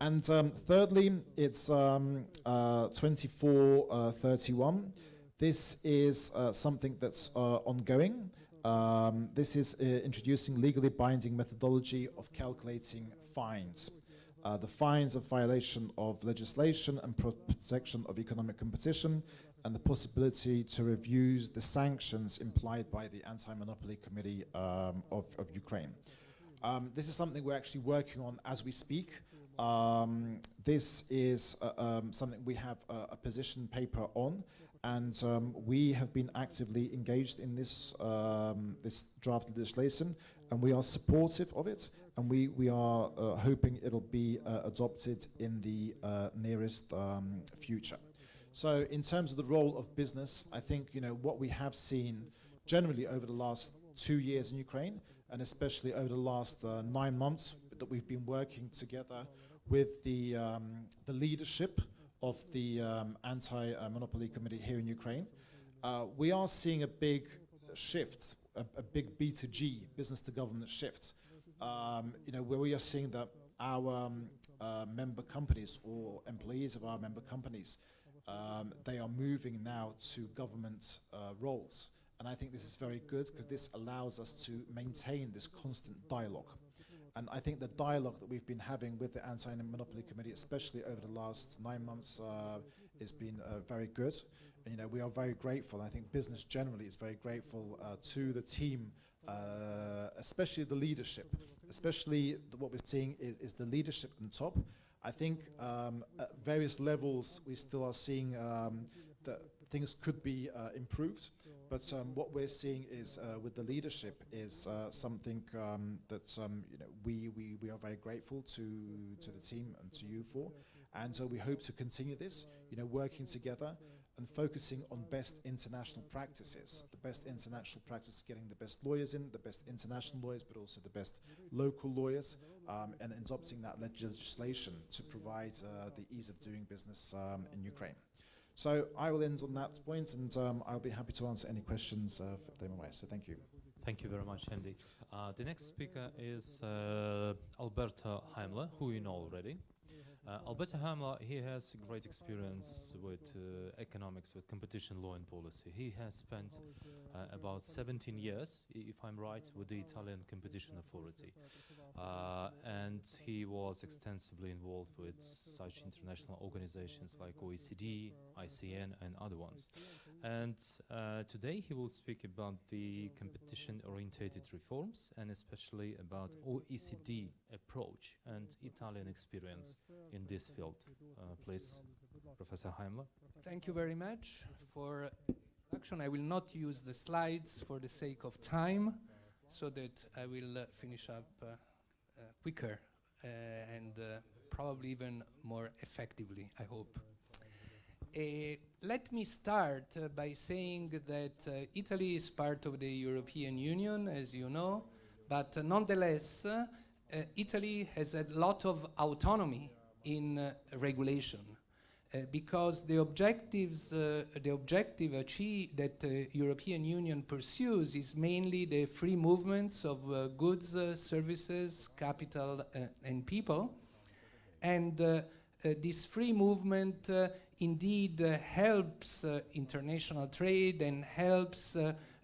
And thirdly, it's 2431. This is something that's ongoing. This is introducing legally binding methodology of calculating fines. The fines of violation of legislation and protection of economic competition, and the possibility to review the sanctions implied by the Anti-Monopoly Committee of Ukraine. This is something we're actually working on as we speak. This is something we have a position paper on, and we have been actively engaged in this this draft legislation, and we are supportive of it, and we are hoping it'll be adopted in the nearest future. So in terms of the role of business, I think what we have seen generally over the last 2 years in Ukraine, and especially over the last 9 months that we've been working together with the leadership of the Anti-Monopoly Committee here in Ukraine, we are seeing a big shift, a big B2G, business to government shift, where we are seeing that our member companies or employees of our member companies, they are moving now to government roles. And I think this is very good because this allows us to maintain this constant dialogue. And I think the dialogue that we've been having with the Anti-Monopoly Committee, especially over the last 9 months, has been very good. And, we are very grateful. I think business generally is very grateful to the team, especially the leadership. Especially what we're seeing is the leadership on top. I think at various levels we still are seeing that things could be improved. But what we're seeing is with the leadership is something that we are very grateful to the team and to you for, and so we hope to continue this, working together and focusing on best international practices. The best international practice, getting the best lawyers in, the best international lawyers, but also the best local lawyers, and adopting that legislation to provide the ease of doing business in Ukraine. So I will end on that point, and I'll be happy to answer any questions if they arise. So thank you. Thank you very much, Andy. The next speaker is Alberto Heimler, who you know already. Alberto Heimler, he has great experience with economics, with competition law and policy. He has spent about 17 years, if I'm right, with the Italian Competition Authority. And he was extensively involved with such international organizations like OECD, ICN, and other ones. And today he will speak about the competition-orientated reforms, and especially about OECD approach and Italian experience in this field. Please, Professor Heimler. Thank you very much for introduction. I will not use the slides for the sake of time, so that I will finish up quicker and probably even more effectively, I hope. Let me start by saying that Italy is part of the European Union, as you know, but nonetheless, Italy has a lot of autonomy in regulation. Because the objective that the European Union pursues is mainly the free movements of goods, services, capital, and people. And this free movement indeed helps international trade and helps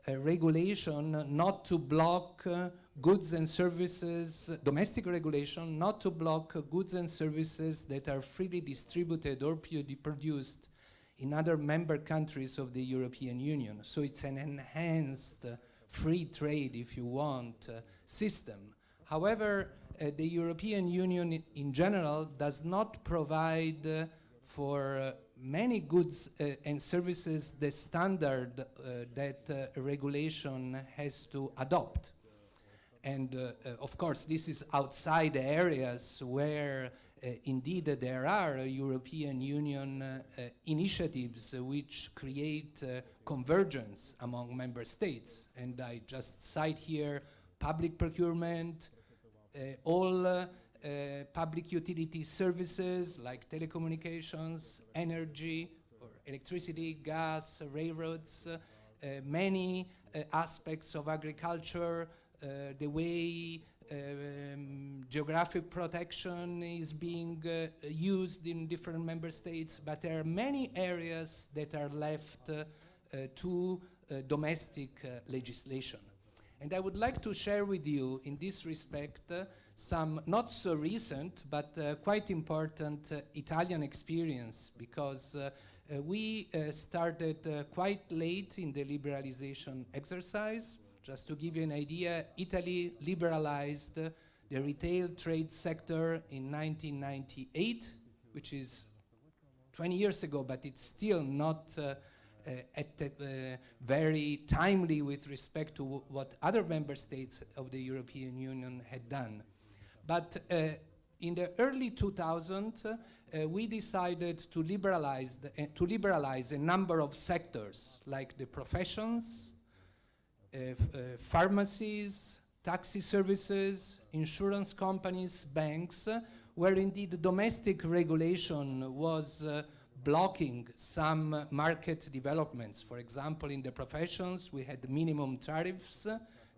regulation not to block goods and services, domestic regulation, not to block goods and services that are freely distributed or produced in other member countries of the European Union. So it's an enhanced free trade, if you want, system. However, the European Union in general does not provide for many goods and services the standard that regulation has to adopt. And of course, this is outside the areas where indeed there are European Union initiatives which create convergence among member states. And I just cite here public procurement, all public utility services like telecommunications, energy, or electricity, gas, railroads, many aspects of agriculture, the way geographic protection is being used in different member states, but there are many areas that are left to domestic legislation. And I would like to share with you in this respect some not so recent but quite important Italian experience, because we started quite late in the liberalization exercise. Just to give you an idea, Italy liberalized the retail trade sector in 1998, which is 20 years ago, but it's still not very timely with respect to what other member states of the European Union had done. But in the early 2000s, we decided to liberalize a number of sectors, like the professions, pharmacies, taxi services, insurance companies, banks, where indeed domestic regulation was blocking some market developments. For example, in the professions, we had minimum tariffs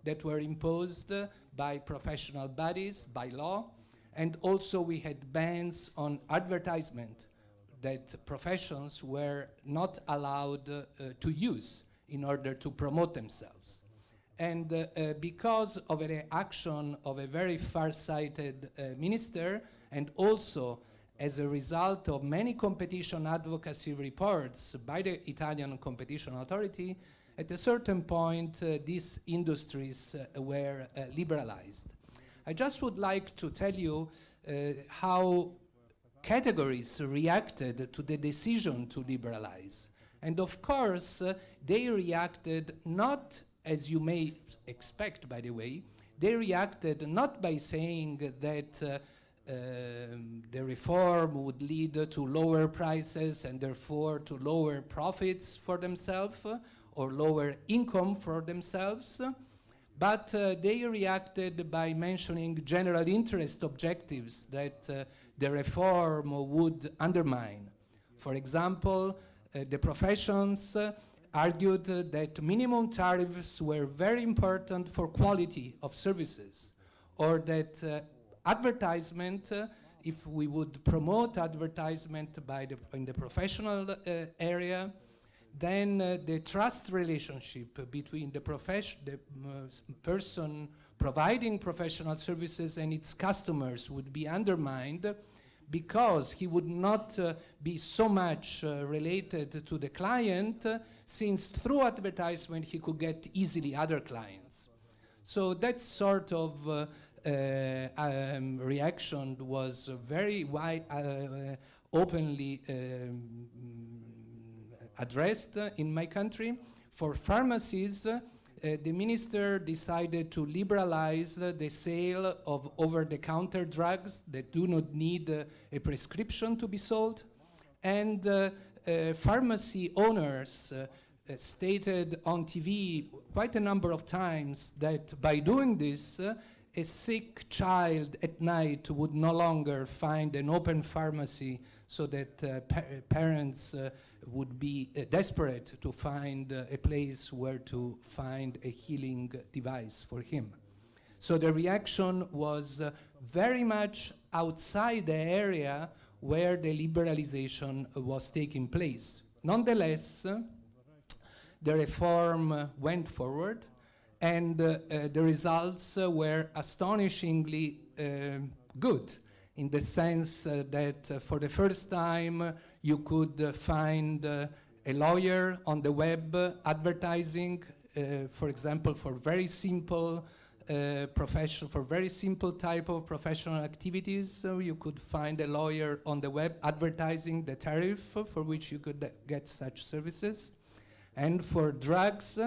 that were imposed by professional bodies, by law, and also we had bans on advertisement that professions were not allowed to use in order to promote themselves. And because of an action of a very far-sighted minister, and also as a result of many competition advocacy reports by the Italian Competition Authority, at a certain point these industries were liberalized. I just would like to tell you how categories reacted to the decision to liberalize. And of course, they reacted not, as you may expect, by the way, they reacted not by saying that the reform would lead to lower prices and therefore to lower profits for themselves or lower income for themselves, but they reacted by mentioning general interest objectives that the reform would undermine. For example, the professions argued that minimum tariffs were very important for quality of services, or that advertisement, if we would promote advertisement in the professional area, then the trust relationship between the person providing professional services and its customers would be undermined, because he would not be so much related to the client, since through advertisement he could get easily other clients. So that sort of reaction was very openly addressed in my country. For pharmacies, the minister decided to liberalize the sale of over-the-counter drugs that do not need a prescription to be sold. And pharmacy owners stated on TV quite a number of times that by doing this, a sick child at night would no longer find an open pharmacy, so that parents would be desperate to find a place where to find a healing device for him. So the reaction was very much outside the area where the liberalization was taking place. Nonetheless, the reform went forward, and the results were astonishingly good, in the sense that for the first time you could find a lawyer on the web advertising, for example, for very simple for very simple type of professional activities. So you could find a lawyer on the web advertising the tariff for which you could get such services. And for drugs,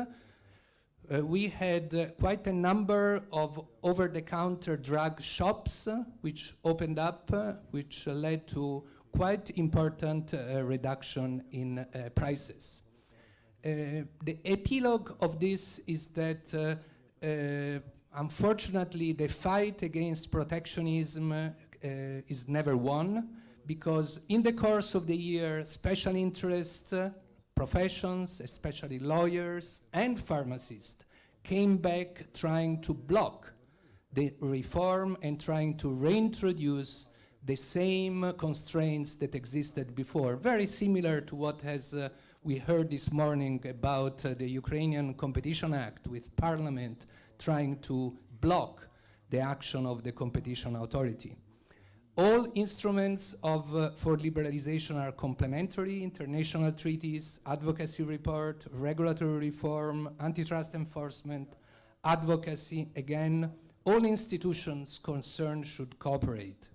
we had quite a number of over-the-counter drug shops which opened up, which led to quite important reduction in prices. The epilogue of this is that unfortunately the fight against protectionism is never won, because in the course of the year special interests, professions, especially lawyers and pharmacists, came back trying to block the reform and trying to reintroduce the same constraints that existed before, very similar to what has we heard this morning about the Ukrainian Competition Act, with Parliament trying to block the action of the competition authority. All instruments for liberalization are complementary: international treaties, advocacy report, regulatory reform, antitrust enforcement, advocacy. Again, all institutions concerned should cooperate.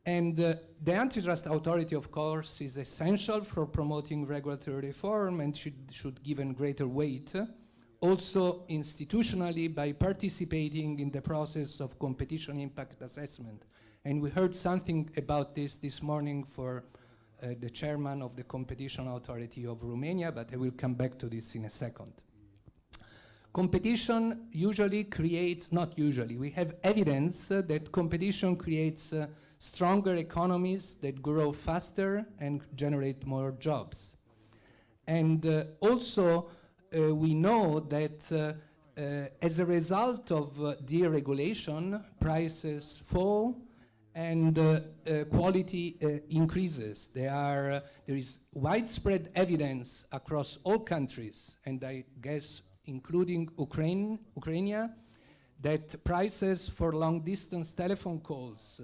And the antitrust authority, of course, is essential for promoting regulatory reform and should given greater weight, also institutionally, by participating in the process of competition impact assessment. And we heard something about this morning for the chairman of the Competition Authority of Romania, but I will come back to this in a second. Competition usually creates, not usually, we have evidence that competition creates stronger economies that grow faster and generate more jobs. And also, we know that as a result of deregulation, prices fall and quality increases. There is widespread evidence across all countries, and I guess including Ukraine, that prices for long-distance telephone calls,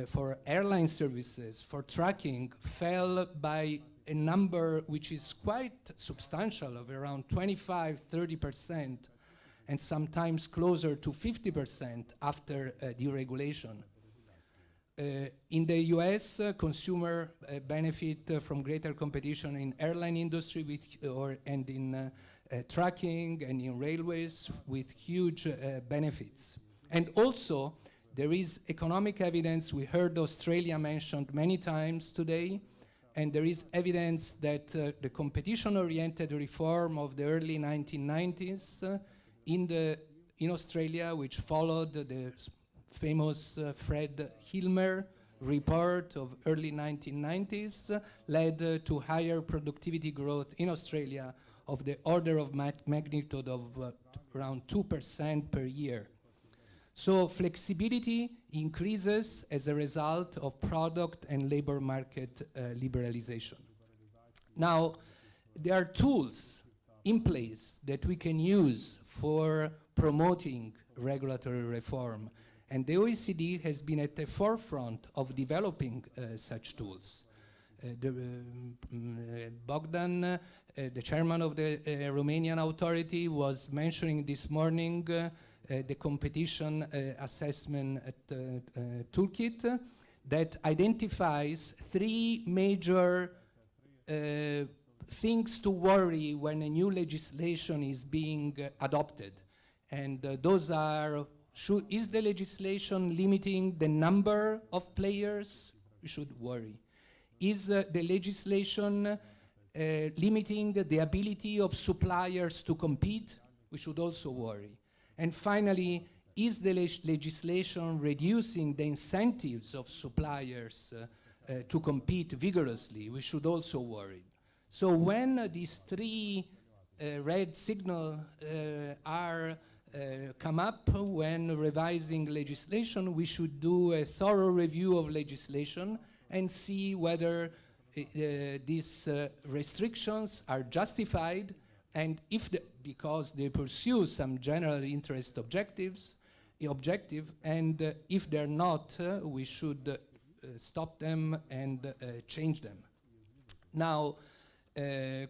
for airline services, for tracking, fell by a number which is quite substantial, of around 25–30%, and sometimes closer to 50% after deregulation. In the US, consumer benefit from greater competition in airline industry and in trucking and in railways, with huge benefits. And also, there is economic evidence. We heard Australia mentioned many times today, and there is evidence that the competition-oriented reform of the early 1990s in Australia, which followed the famous Fred Hilmer report of early 1990s, led to higher productivity growth in Australia of the order of magnitude of around 2% per year. So flexibility increases as a result of product and labor market liberalization. Now, there are tools in place that we can use for promoting regulatory reform, and the OECD has been at the forefront of developing such tools. Bogdan, the chairman of the Romanian authority, was mentioning this morning the competition assessment toolkit that identifies 3 major things to worry when a new legislation is being adopted. And those are, is the legislation limiting the number of players? We should worry. Is the legislation limiting the ability of suppliers to compete? We should also worry. And finally, is the legislation reducing the incentives of suppliers to compete vigorously? We should also worry. So when these 3 red signals come up when revising legislation, we should do a thorough review of legislation and see whether these restrictions are justified, and if because they pursue some general interest objective, and if they're not, we should stop them and change them. Now,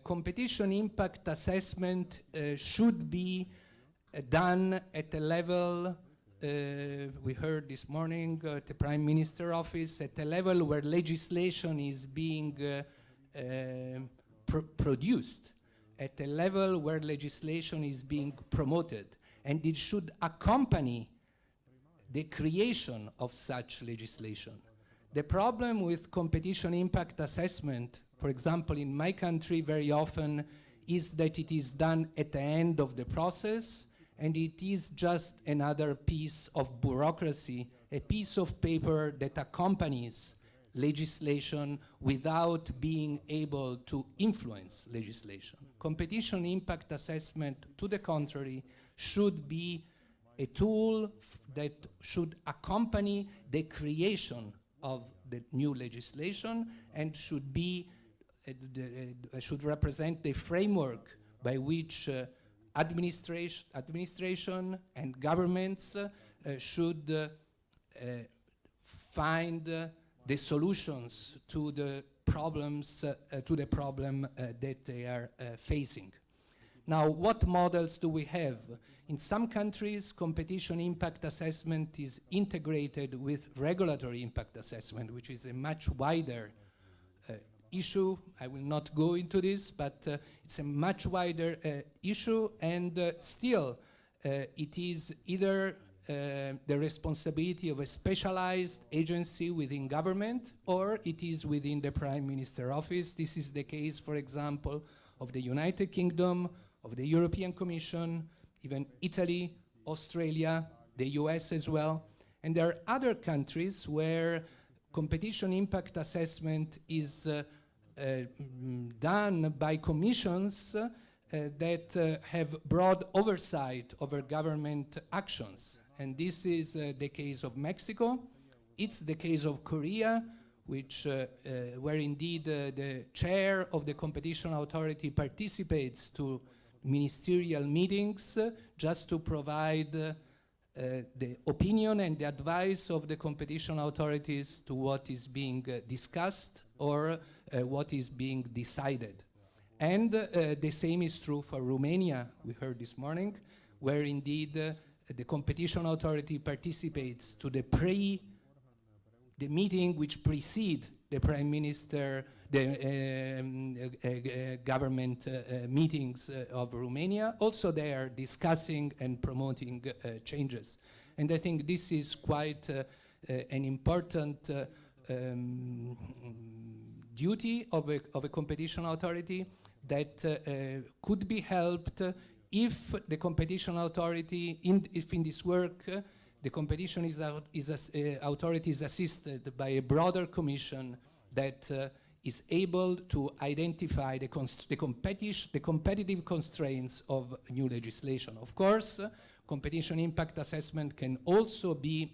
competition impact assessment should be done at a level, we heard this morning at the Prime Minister office, at a level where legislation is being produced, at a level where legislation is being promoted, and it should accompany the creation of such legislation. The problem with competition impact assessment, for example, in my country very often, is that it is done at the end of the process, and it is just another piece of bureaucracy, a piece of paper that accompanies legislation without being able to influence legislation. Competition impact assessment, to the contrary, should be a tool that should accompany the creation of the new legislation and should be should represent the framework by which administration and governments should find the solutions to the problems that they are facing. Now, what models do we have? In some countries, competition impact assessment is integrated with regulatory impact assessment, which is a much wider issue. I will not go into this, but it's a much wider issue, and still it is either the responsibility of a specialized agency within government, or it is within the Prime Minister office. This is the case, for example, of the United Kingdom, of the European Commission, even Italy, Australia, the US as well. And there are other countries where competition impact assessment is done by commissions that have broad oversight over government actions. And this is the case of Mexico. It's the case of Korea, which where indeed the chair of the competition authority participates to ministerial meetings just to provide the opinion and the advice of the competition authorities to what is being discussed or what is being decided. And the same is true for Romania, we heard this morning, where indeed the competition authority participates to the meeting which precede the Prime Minister, the government meetings of Romania. Also they are discussing and promoting changes. And I think this is quite an important duty of a competition authority that could be helped if the competition authority, if in this work, the competition authority is assisted by a broader commission that is able to identify the competitive constraints of new legislation. Of course, competition impact assessment can also be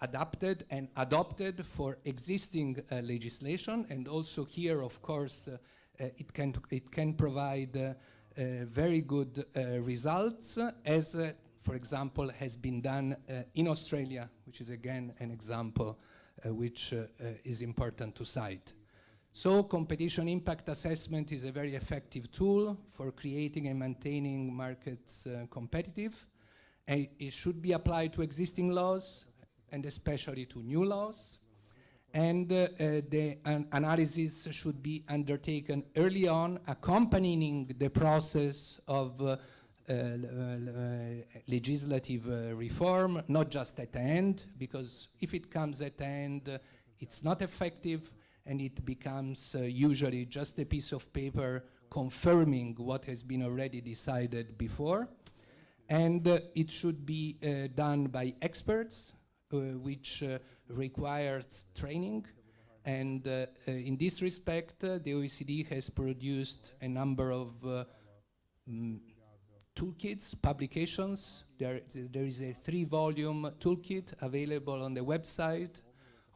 adapted and adopted for existing legislation, and also here, of course, it can provide very good results, as for example has been done in Australia, which is again an example which is important to cite. So competition impact assessment is a very effective tool for creating and maintaining markets competitive. And it should be applied to existing laws and especially to new laws. And the analysis should be undertaken early on, accompanying the process of legislative reform, not just at the end, because if it comes at the end, it's not effective, and it becomes usually just a piece of paper confirming what has been already decided before. And it should be done by experts, which requires training. And in this respect, the OECD has produced a number of toolkits, publications. There is a 3-volume toolkit available on the website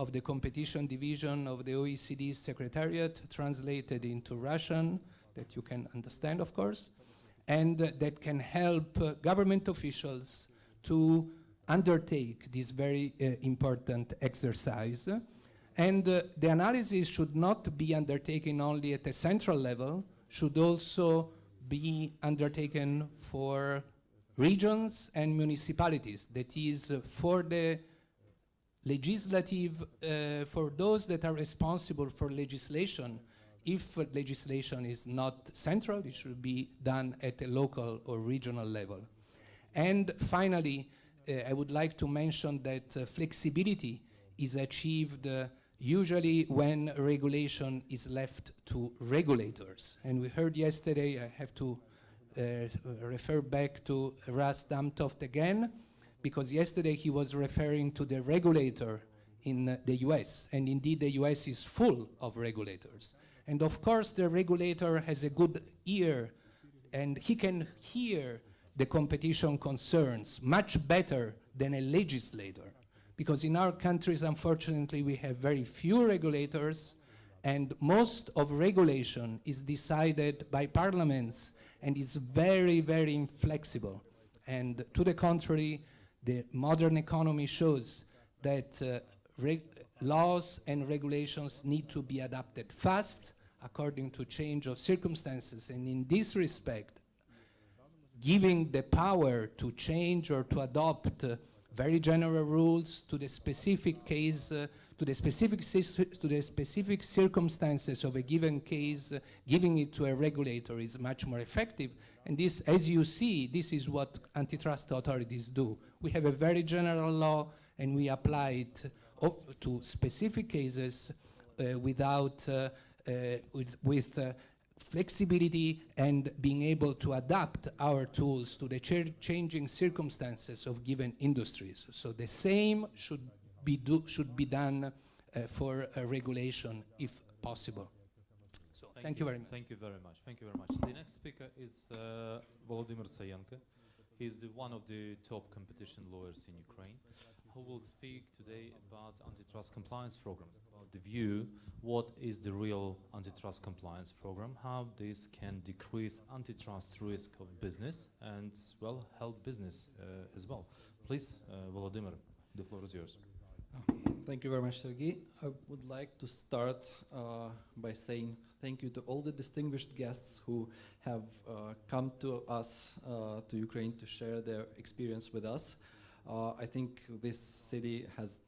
of the competition division of the OECD Secretariat, translated into Russian, that you can understand, of course, and that can help government officials to undertake this very important exercise. And the analysis should not be undertaken only at a central level, should also be undertaken for regions and municipalities. That is, for the legislative, for those that are responsible for legislation. If legislation is not central, it should be done at a local or regional level. And finally, I would like to mention that flexibility is achieved usually when regulation is left to regulators. And we heard yesterday, I have to refer back to Ras Damtoft again, because yesterday he was referring to the regulator in the US, and indeed the US is full of regulators. And of course the regulator has a good ear, and he can hear the competition concerns much better than a legislator. Because in our countries, unfortunately, we have very few regulators, and most of regulation is decided by parliaments and is very, very inflexible. And to the contrary, the modern economy shows that laws and regulations need to be adapted fast according to change of circumstances. And in this respect, giving the power to change or to adopt very general rules to the specific case, to the specific circumstances of a given case, giving it to a regulator is much more effective. And this, as you see, this is what antitrust authorities do. We have a very general law, and we apply it to specific cases without with flexibility and being able to adapt our tools to the changing circumstances of given industries. So the same should be done for regulation if possible. So thank you very much. Thank you very much. Thank you very much. The next speaker is Volodymyr Sayenko. He is one of the top competition lawyers in Ukraine, who will speak today about antitrust compliance programs, about the view, what is the real antitrust compliance program, how this can decrease antitrust risk of business and, well, help business as well. Please, Volodymyr, the floor is yours. Thank you very much, Sergey. I would like to start by saying thank you to all the distinguished guests who have come to us, to Ukraine, to share their experience with us. I think this city has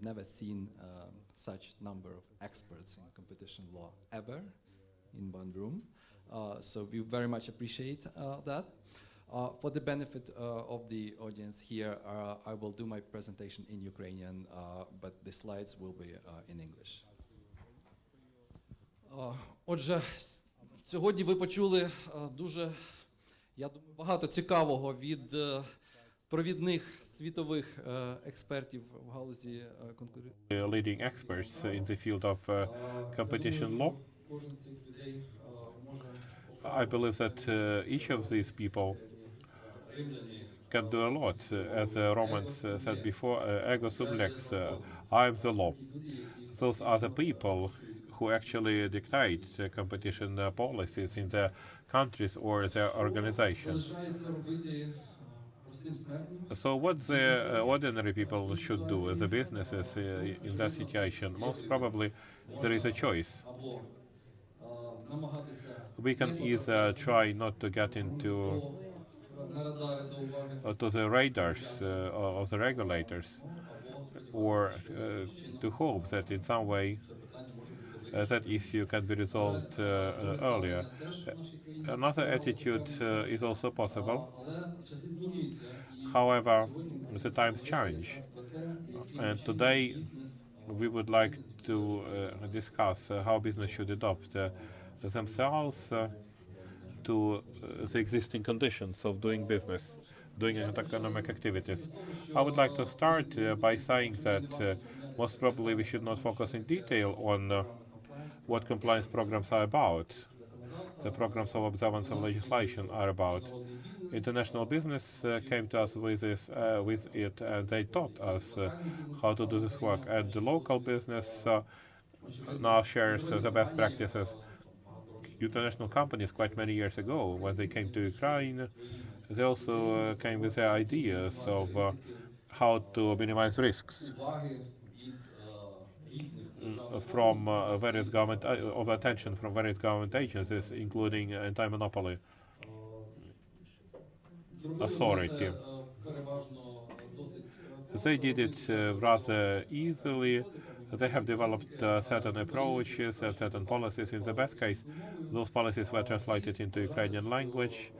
never seen such number of experts in competition law ever in one room. So we very much appreciate that. For the benefit of the audience here, I will do my presentation in Ukrainian, but the slides will be in English. Отже, сьогодні ви почули дуже, я думаю, багато цікавого від провідних світових експертів в галузі конкуренції. Leading experts in the field of competition law. Кожен з цих людей може I believe that each of these people римляни can do a lot. As the Romans said before, ego sum lex, I am the law. Those are the people who actually dictate competition policies in their countries or their organizations. залишається робити простим смертним. So what the ordinary people should do, the businesses in that situation? Most probably there is a choice. Або намагатися We can either try not to get into на радари до уваги, to the radars of the regulators, or to hope that in some way це питання може бути that issue can be resolved earlier. Another attitude is also possible. Але часи змінюються, і However, the times change, таке, який and today we would like to discuss how business should adopt themselves to the existing conditions of doing business, doing economic activities. I would like to start by saying that most probably we should not focus in detail on what compliance programs are about. The programs of observance of legislation are about. International business came to us with it, and they taught us how to do this work. And the local business now shares the best practices. International companies quite many years ago, when they came to Ukraine, they also came with their ideas of how to minimize risks from various government of attention from various government agencies, including anti-monopoly authority. They did it rather easily. They have developed certain approaches and certain policies. In the best case, those policies were translated into Ukrainian language,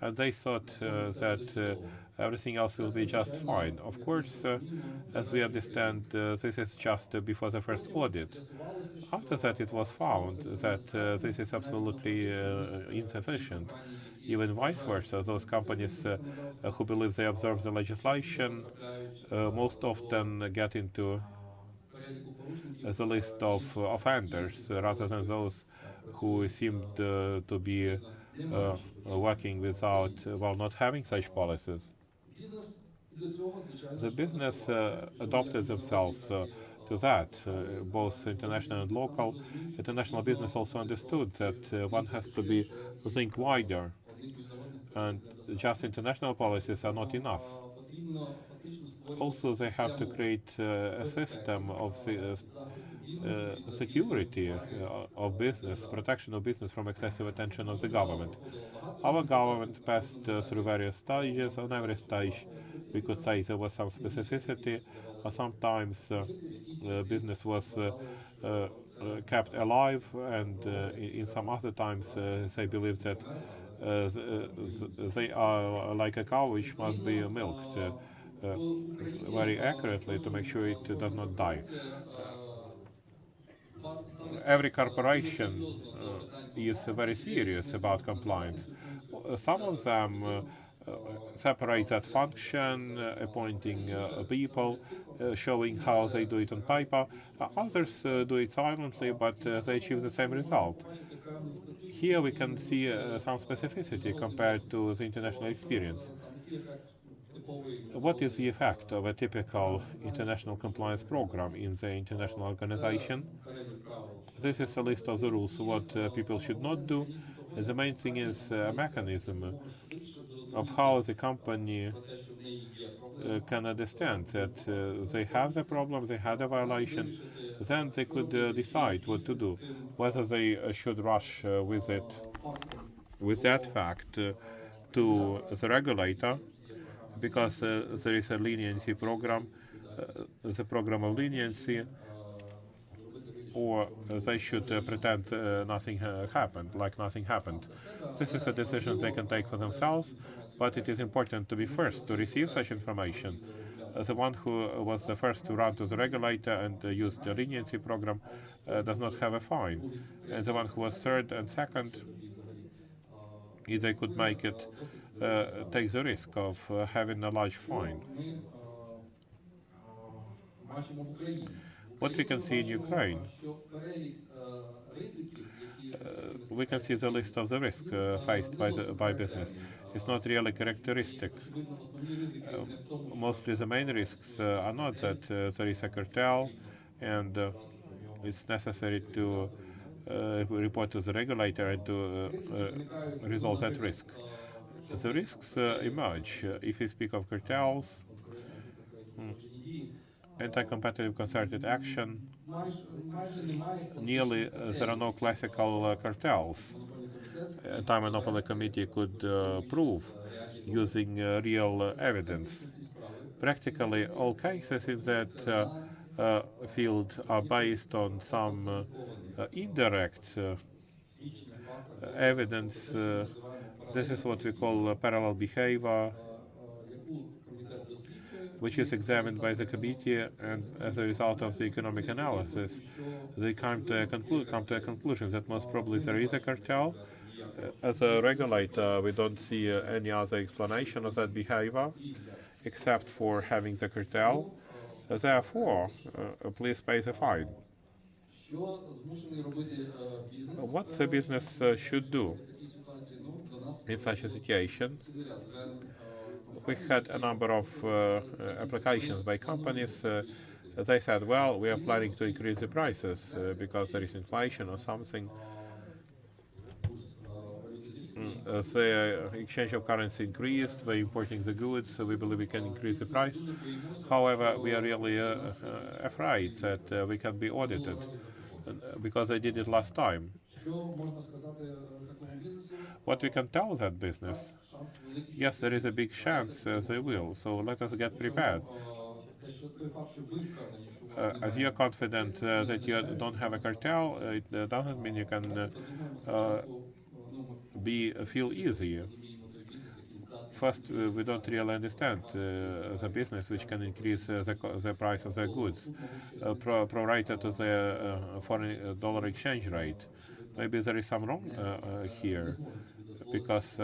and they thought that everything else will be just fine. Of course, as we understand, this is just before the first audit. After that, it was found that this is absolutely insufficient. Even vice versa, those companies who believe they observe the legislation most often get into the list of offenders rather than those who seemed to be working without, while not having such policies. The business adopted themselves to that, both international and local. International business also understood that one has to think wider, and just international policies are not enough. Also, they have to create a system of security of business, protection of business from excessive attention of the government. Our government passed through various stages. On every stage, we could say there was some specificity. Sometimes business was kept alive, and in some other times they believed that they are like a cow which must be milked very accurately to make sure it does not die. Every corporation is very serious about compliance. Some of them separate that function, appointing people, showing how they do it on paper. Others do it silently, but they achieve the same result. Here we can see some specificity compared to the international experience. What is the effect of a typical international compliance program in the international organization? This is a list of the rules, what people should not do. The main thing is a mechanism of how the company can understand that they have the problem, they had a violation, then they could decide what to do, whether they should rush with that fact to the regulator, because there is a leniency program, the program of leniency, or they should pretend nothing happened, like nothing happened. This is a decision they can take for themselves, but it is important to be first to receive such information. The one who was the first to run to the regulator and use the leniency program does not have a fine. And the one who was third and second, if they could make it, take the risk of having a large fine. What we can see in Ukraine, we can see the list of the risks faced by business. It's not really characteristic. Mostly the main risks are not that there is a cartel and it's necessary to report to the regulator and to resolve that risk. The risks emerge if we speak of cartels, anti-competitive concerted action. Nearly there are no classical cartels. Anti-monopoly committee could prove using real evidence. Practically all cases in that field are based on some indirect evidence. This is what we call parallel behavior, which is examined by the committee, and as a result of the economic analysis, they come to a conclusion that most probably there is a cartel. As a regulator, we don't see any other explanation of that behavior except for having the cartel. Therefore, please pay the fine. What the business should do? in such a situation, we had a number of applications by companies. They said, well, we are planning to increase the prices because there is inflation or something. The exchange of currency increased, we're importing the goods, so we believe we can increase the price. However, we are really afraid that we can be audited because they did it last time. What we can tell that business, yes, there is a big chance they will, so let us get prepared. As you're confident that you don't have a cartel, it doesn't mean you can feel easy. First, we don't really understand the business which can increase the price of their goods prorated to the foreign dollar exchange rate. Maybe there is some wrong here, because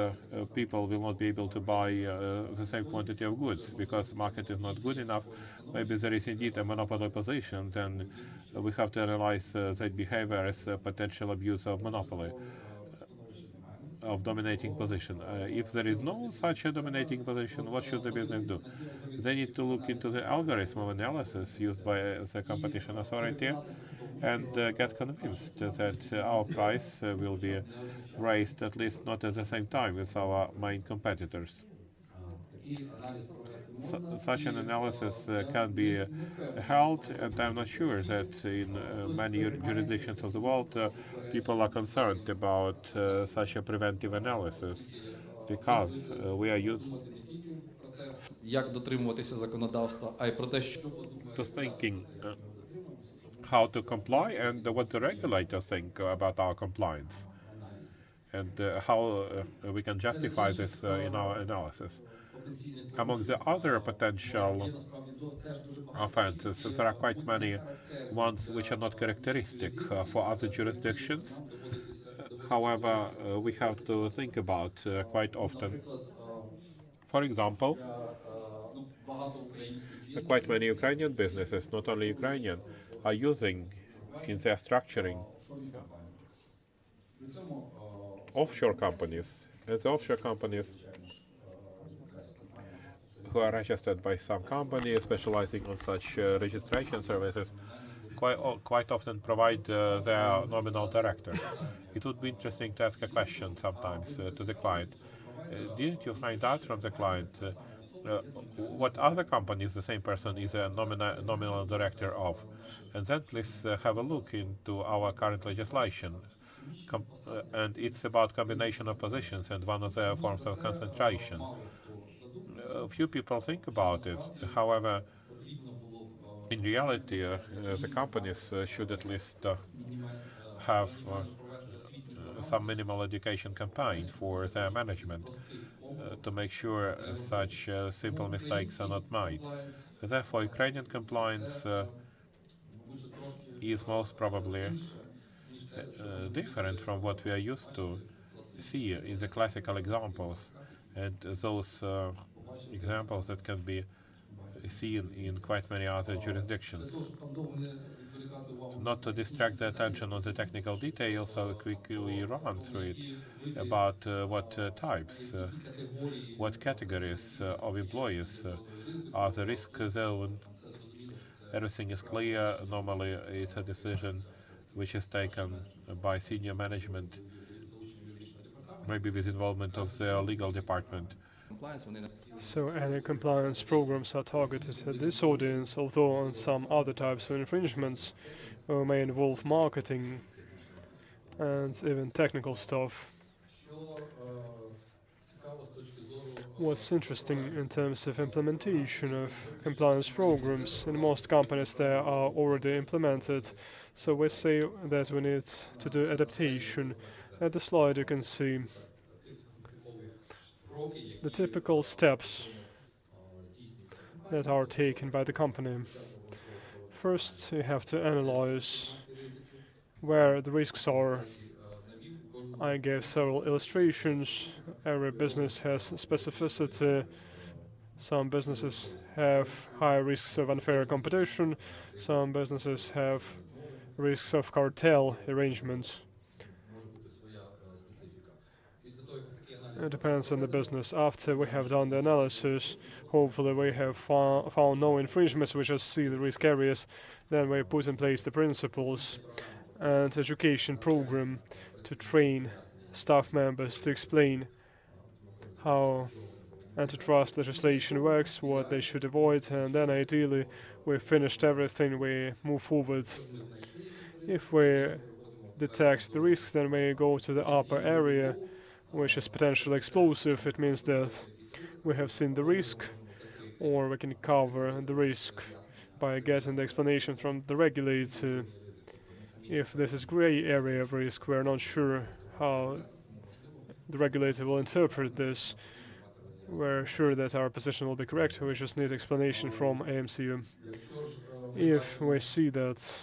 people will not be able to buy the same quantity of goods because the market is not good enough. Maybe there is indeed a monopoly position, then we have to analyze that behavior as a potential abuse of monopoly, of dominating position. If there is no such a dominating position, what should the business do? They need to look into the algorithm of analysis used by the competition authority and get convinced that our price will be raised at least not at the same time with our main competitors. Such an analysis can be held, and I'm not sure that in many jurisdictions of the world people are concerned about such a preventive analysis, because we are used Як дотримуватися законодавства, а й про те, що to thinking how to comply and what the regulators think about our compliance, and how we can justify this in our analysis. Among the other potential offenses, there are quite many ones which are not characteristic for other jurisdictions. However, we have to think about quite often. For example, quite many Ukrainian businesses, not only Ukrainian, are using in their structuring offshore companies. And the offshore companies who are registered by some company specializing on such registration services quite often provide their nominal directors. It would be interesting to ask a question sometimes to the client. Didn't you find out from the client what other companies the same person is a nominal director of? And then please have a look into our current legislation. And it's about combination of positions and one of the forms of concentration. Few people think about it. However, in reality, the companies should at least have some minimal education campaign for their management to make sure such simple mistakes are not made. Therefore, Ukrainian compliance is most probably different from what we are used to see in the classical examples, and those examples that can be seen in quite many other jurisdictions. Not to distract the attention on the technical details, I'll quickly run through it about what types, what categories of employees are the risk zone. Everything is clear. Normally, it's a decision which is taken by senior management, maybe with involvement of the legal department. So any compliance programs are targeted at this audience, although on some other types of infringements may involve marketing and even technical stuff. What's interesting in terms of implementation of compliance programs, in most companies they are already implemented, so we say that we need to do adaptation. At the slide you can see the typical steps that are taken by the company. First, you have to analyze where the risks are. I gave several illustrations. Every business has specificity. Some businesses have high risks of unfair competition. Some businesses have risks of cartel arrangements. It depends on the business. After we have done the analysis, hopefully we have found no infringements, we just see the risk areas, then we put in place the principles and education program to train staff members to explain how antitrust legislation works, what they should avoid, and then ideally we finished everything, we move forward. If we detect the risks, then we go to the upper area, which is potentially explosive. It means that we have seen the risk, or we can cover the risk by getting the explanation from the regulator. If this is gray area of risk, we're not sure how the regulator will interpret this. We're sure that our position will be correct, we just need explanation from AMCU. If we see that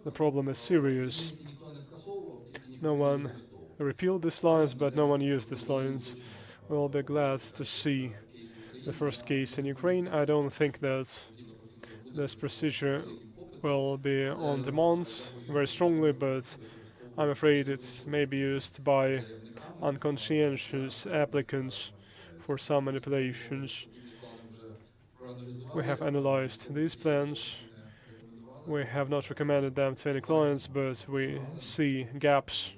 the problem is serious, no one repealed these lines, but no one used these lines, we'll be glad to see the first case in Ukraine. I don't think that this procedure will be on demand very strongly, but I'm afraid it may be used by unconscientious applicants for some manipulations. We have analyzed these plans. We have not recommended them to any clients, but we see gaps,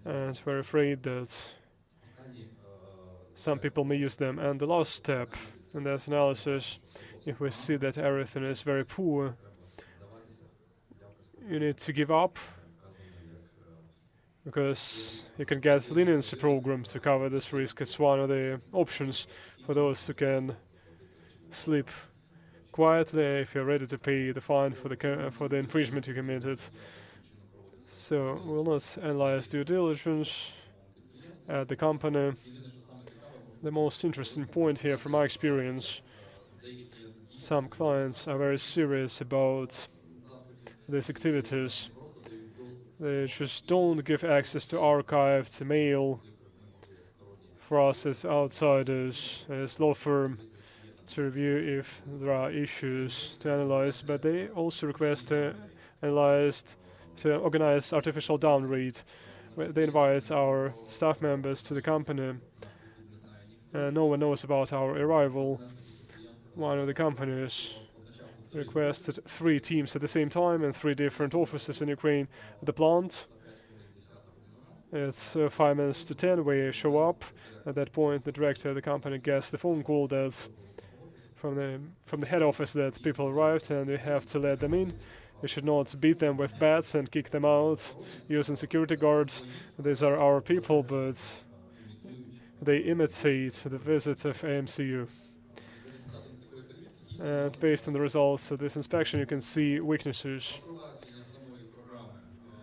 and we're afraid that some people may use them. And the last step in this analysis, if we see that everything is very poor, you need to give up, because you can get leniency programs to cover this risk. It's one of the options for those who can sleep quietly if you're ready to pay the fine for the infringement you committed. So we'll not analyze due diligence at the company. The most interesting point here from my experience, some clients are very serious about these activities. They just don't give access to archive, to mail, for us as outsiders, as law firm, to review if there are issues to analyze, but they also request to organize artificial downread. They invite our staff members to the company. No one knows about our arrival. One of the companies requested 3 teams at the same time in 3 different offices in Ukraine. The plant, it's 5 minutes to 10, we show up. At that point, the director of the company gets the phone call that from the head office that people arrived and we have to let them in. We should not beat them with bats and kick them out using security guards. These are our people, but they imitate the visits of AMCU. And based on the results of this inspection, you can see weaknesses.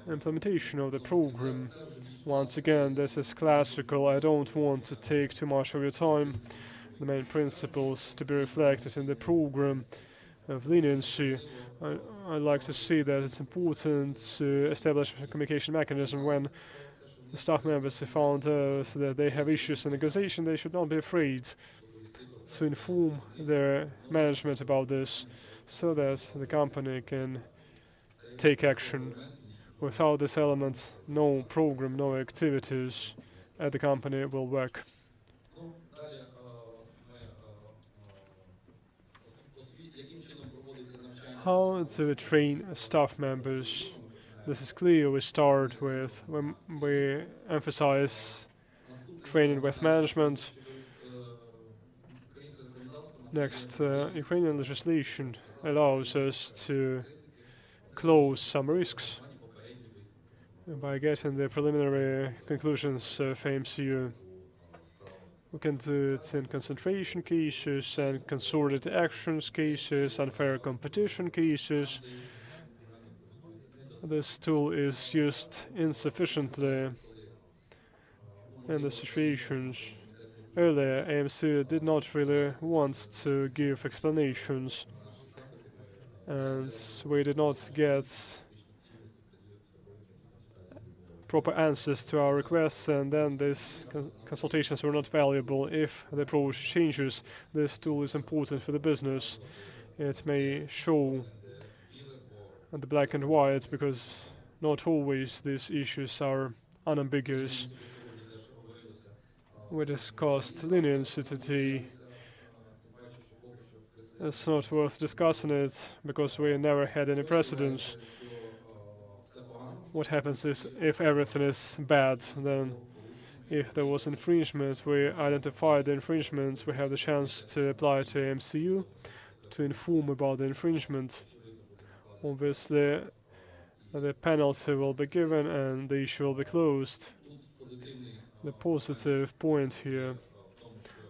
Implementation of the program. Once again, this is classical. I don't want to take too much of your time. The main principles to be reflected in the program of leniency. I like to see that it's important to establish a communication mechanism when the staff members have found that they have issues in negotiation. They should not be afraid to inform their management about this, so that the company can take action. Without this element, no program, no activities at the company will work. How to train staff members? This is clear. We start with when we emphasize training with management. Next, Ukrainian legislation allows us to close some risks by getting the preliminary conclusions of AMCU. We can do it in concentration cases and consorted actions cases, unfair competition cases. This tool is used insufficiently in the situations. Earlier, AMCU did not really want to give explanations, and we did not get proper answers to our requests, and then these consultations were not valuable. If the approach changes, this tool is important for the business. It may show the black and white, because not always these issues are unambiguous. We discussed leniency today. It's not worth discussing it because we never had any precedents. What happens is if everything is bad, then if there was infringement, we identify the infringements, we have the chance to apply to AMCU to inform about the infringement. Obviously, the penalty will be given and the issue will be closed. The positive point here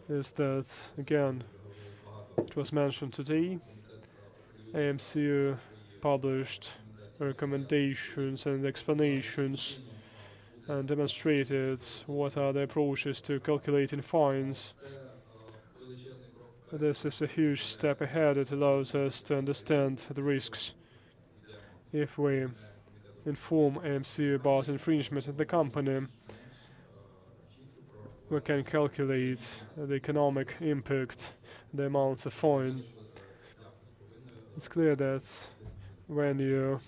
is that, again, it was mentioned today, AMCU published recommendations and explanations and demonstrated what are the approaches to calculating fines. This is a huge step ahead. It allows us to understand the risks. If we inform AMCU about infringement in the company, we can calculate the economic impact, the amount of fine. It's clear that when you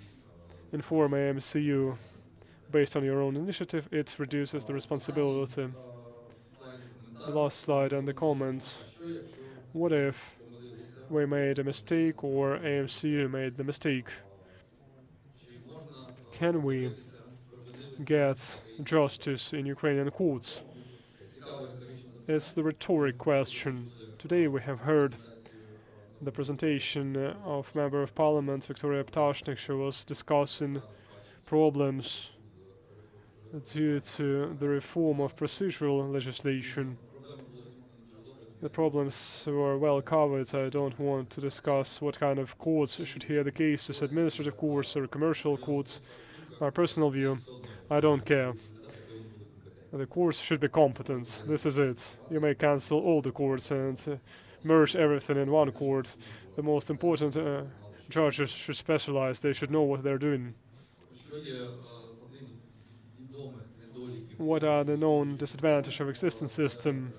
inform AMCU based on your own initiative, it reduces the responsibility. The last slide and the comment. What if we made a mistake or AMCU made the mistake? Can we get justice in Ukrainian courts? It's the rhetoric question. Today we have heard the presentation of Member of Parliament Victoria Ptashnik. She was discussing problems due to the reform of procedural legislation. The problems were well covered. I don't want to discuss what kind of courts should hear the cases, administrative courts or commercial courts. My personal view, I don't care. The courts should be competent. This is it. You may cancel all the courts and merge everything in one court. The most important judges should specialize. They should know what they're doing. What are the known disadvantages of existing system?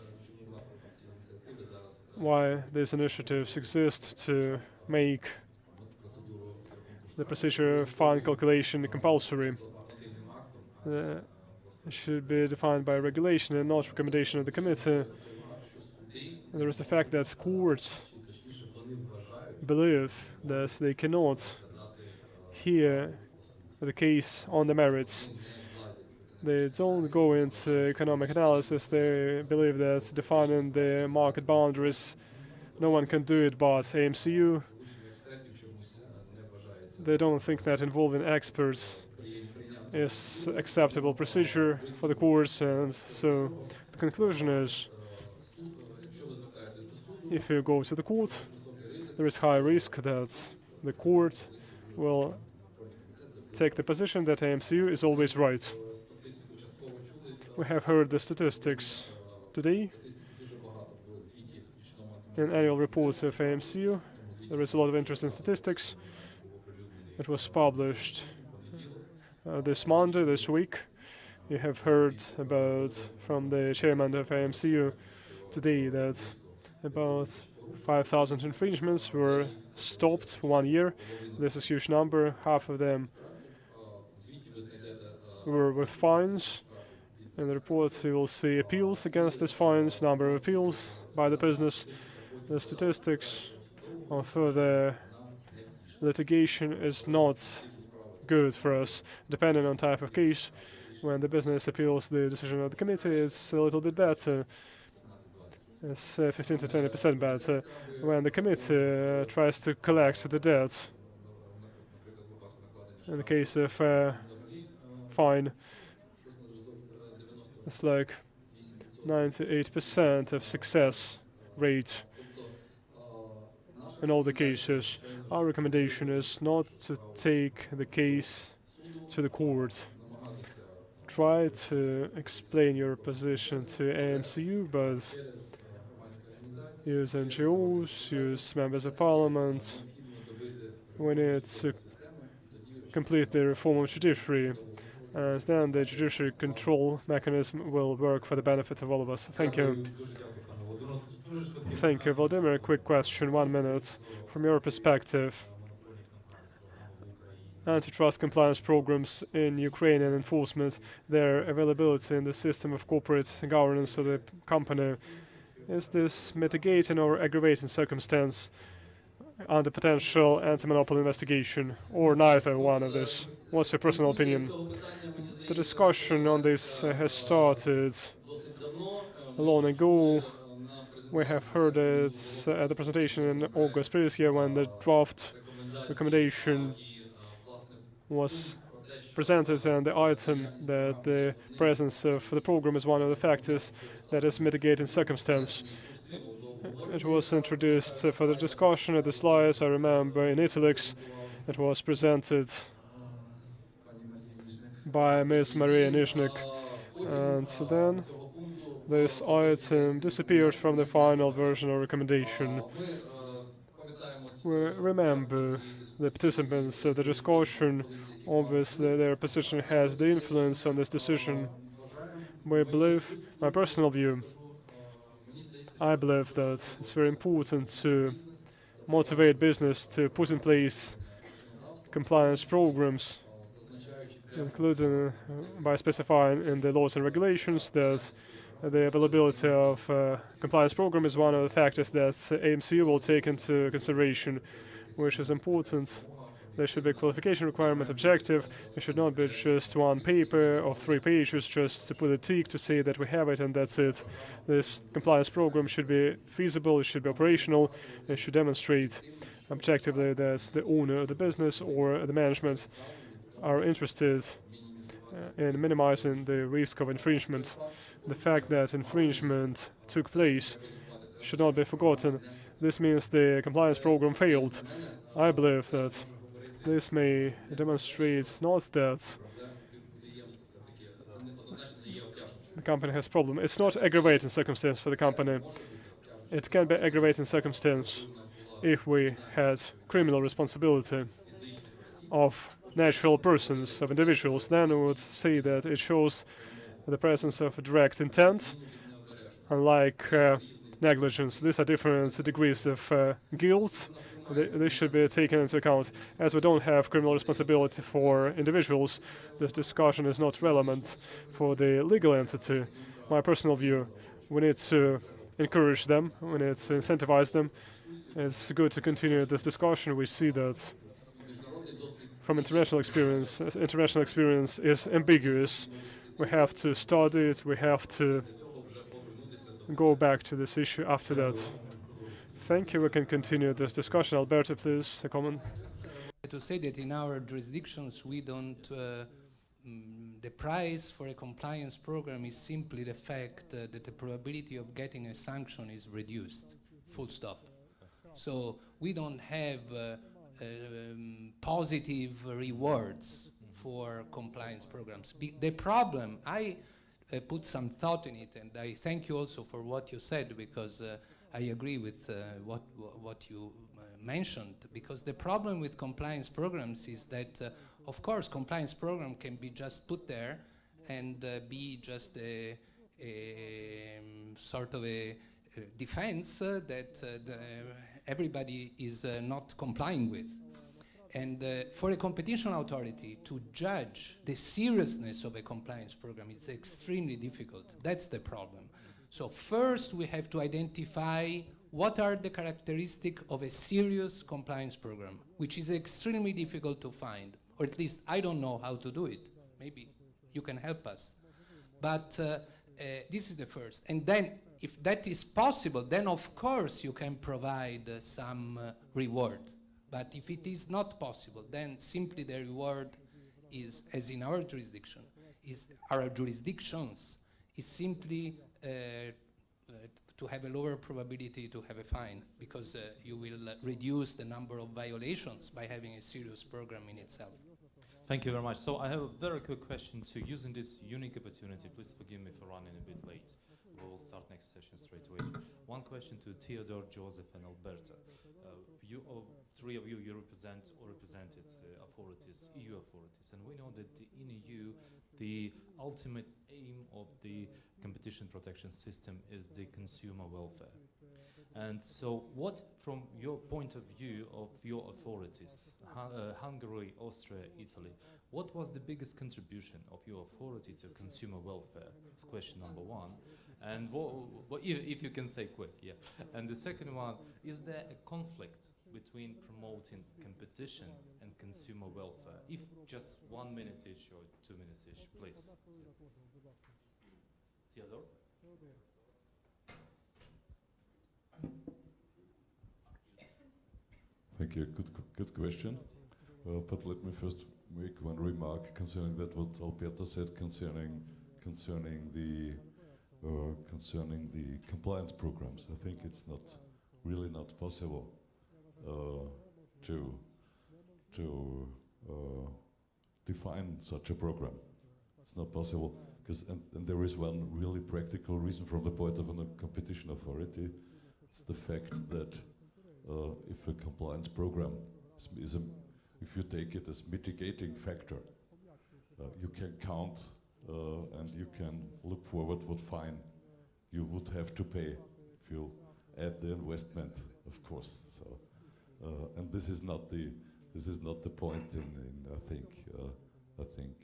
Why these initiatives exist to make the procedure of fine calculation compulsory. It should be defined by regulation and not recommendation of the committee. There is the fact that courts believe that they cannot hear the case on the merits. They don't go into economic analysis. They believe that defining the market boundaries, no one can do it but AMCU. They don't think that involving experts is acceptable procedure for the courts, and so the conclusion is if you go to the court, there is high risk that the court will take the position that AMCU is always right. We have heard the statistics today in annual reports of AMCU. There is a lot of interesting statistics. It was published this Monday, this week. You have heard about from the chairman of AMCU today that about 5,000 infringements were stopped for 1 year. This is a huge number. Half of them were with fines. In the report, you will see appeals against these fines, number of appeals by the business. The statistics of further litigation is not good for us, depending on type of case. When the business appeals the decision of the committee, it's a little bit better. It's 15 to 20% better. When the committee tries to collect the debt, in the case of fine, it's like 98% of success rate in all the cases. Our recommendation is not to take the case to the court. Try to explain your position to AMCU, but use NGOs, use members of parliament. We need to complete the reform of judiciary, and then the judiciary control mechanism will work for the benefit of all of us. Thank you. Thank you, Vladimir. A quick question, 1 minute. From your perspective, antitrust compliance programs in Ukraine and enforcement, their availability in the system of corporate governance of the company. Is this mitigating or aggravating circumstance under potential anti-monopoly investigation, or neither one of this? What's your personal opinion? The discussion on this has started long ago. We have heard it at the presentation in August previous year when the draft recommendation was presented, and the item that the presence of the program is one of the factors that is mitigating circumstance. It was introduced for the discussion at the slides. I remember in italics it was presented by Ms. Maria Nizhnik, and then this item disappeared from the final version of recommendation. We remember the participants of the discussion. Obviously, their position has the influence on this decision. We believe, my personal view, I believe that it's very important to motivate business to put in place compliance programs, including by specifying in the laws and regulations that the availability of compliance program is one of the factors that AMC will take into consideration, which is important. There should be a qualification requirement objective. It should not be just one paper or 3 pages just to put a tick to say that we have it and that's it. This compliance program should be feasible, it should be operational, it should demonstrate objectively that the owner of the business or the management are interested in minimizing the risk of infringement. The fact that infringement took place should not be forgotten. This means the compliance program failed. I believe that this may demonstrate not that the company has problem. It's not aggravating circumstance for the company. It can be aggravating circumstance if we had criminal responsibility of natural persons, of individuals. Then we would say that it shows the presence of direct intent, unlike negligence. These are different degrees of guilt. This should be taken into account. As we don't have criminal responsibility for individuals, this discussion is not relevant for the legal entity. My personal view, we need to encourage them, we need to incentivize them. It's good to continue this discussion. We see that from international experience is ambiguous. We have to study it, we have to go back to this issue after that. Thank you. We can continue this discussion. Alberto, please, a comment. To say that in our jurisdictions we don't, the price for a compliance program is simply the fact that the probability of getting a sanction is reduced, full stop. So we don't have positive rewards for compliance programs. The problem, I put some thought in it, and I thank you also for what you said, because I agree with what you mentioned, because the problem with compliance programs is that, of course, compliance program can be just put there and be just a sort of a defense that everybody is not complying with. And for a competition authority to judge the seriousness of a compliance program, it's extremely difficult. That's the problem. So first we have to identify what are the characteristics of a serious compliance program, which is extremely difficult to find, or at least I don't know how to do it. Maybe you can help us. But this is the first. And then if that is possible, then of course you can provide some reward. But if it is not possible, then simply the reward is, as in our jurisdiction, our jurisdictions, is simply to have a lower probability to have a fine, because you will reduce the number of violations by having a serious program in itself. Thank you very much. So I have a very quick question to using this unique opportunity. Please forgive me for running a bit late. We will start next session straight away. One question to Theodore, Joseph, and Alberta. Three of you represent or represented authorities, EU authorities, and we know that in EU, the ultimate aim of the competition protection system is the consumer welfare. And so what, from your point of view of your authorities, Hungary, Austria, Italy, what was the biggest contribution of your authority to consumer welfare? Question number one. And if you can say quick, yeah. And the second one, is there a conflict between promoting competition and consumer welfare? If just 1 minute each or 2 minutes each, please. Theodore? Thank you. Good question. But let me first make one remark concerning that what Alberto said concerning the compliance programs. I think it's really not possible to define such a program. It's not possible because and there is one really practical reason from the point of a competition authority. It's the fact that if a compliance program if you take it as mitigating factor, you can count and you can look forward what fine you would have to pay if you add the investment, of course. So, and this is not the point in I think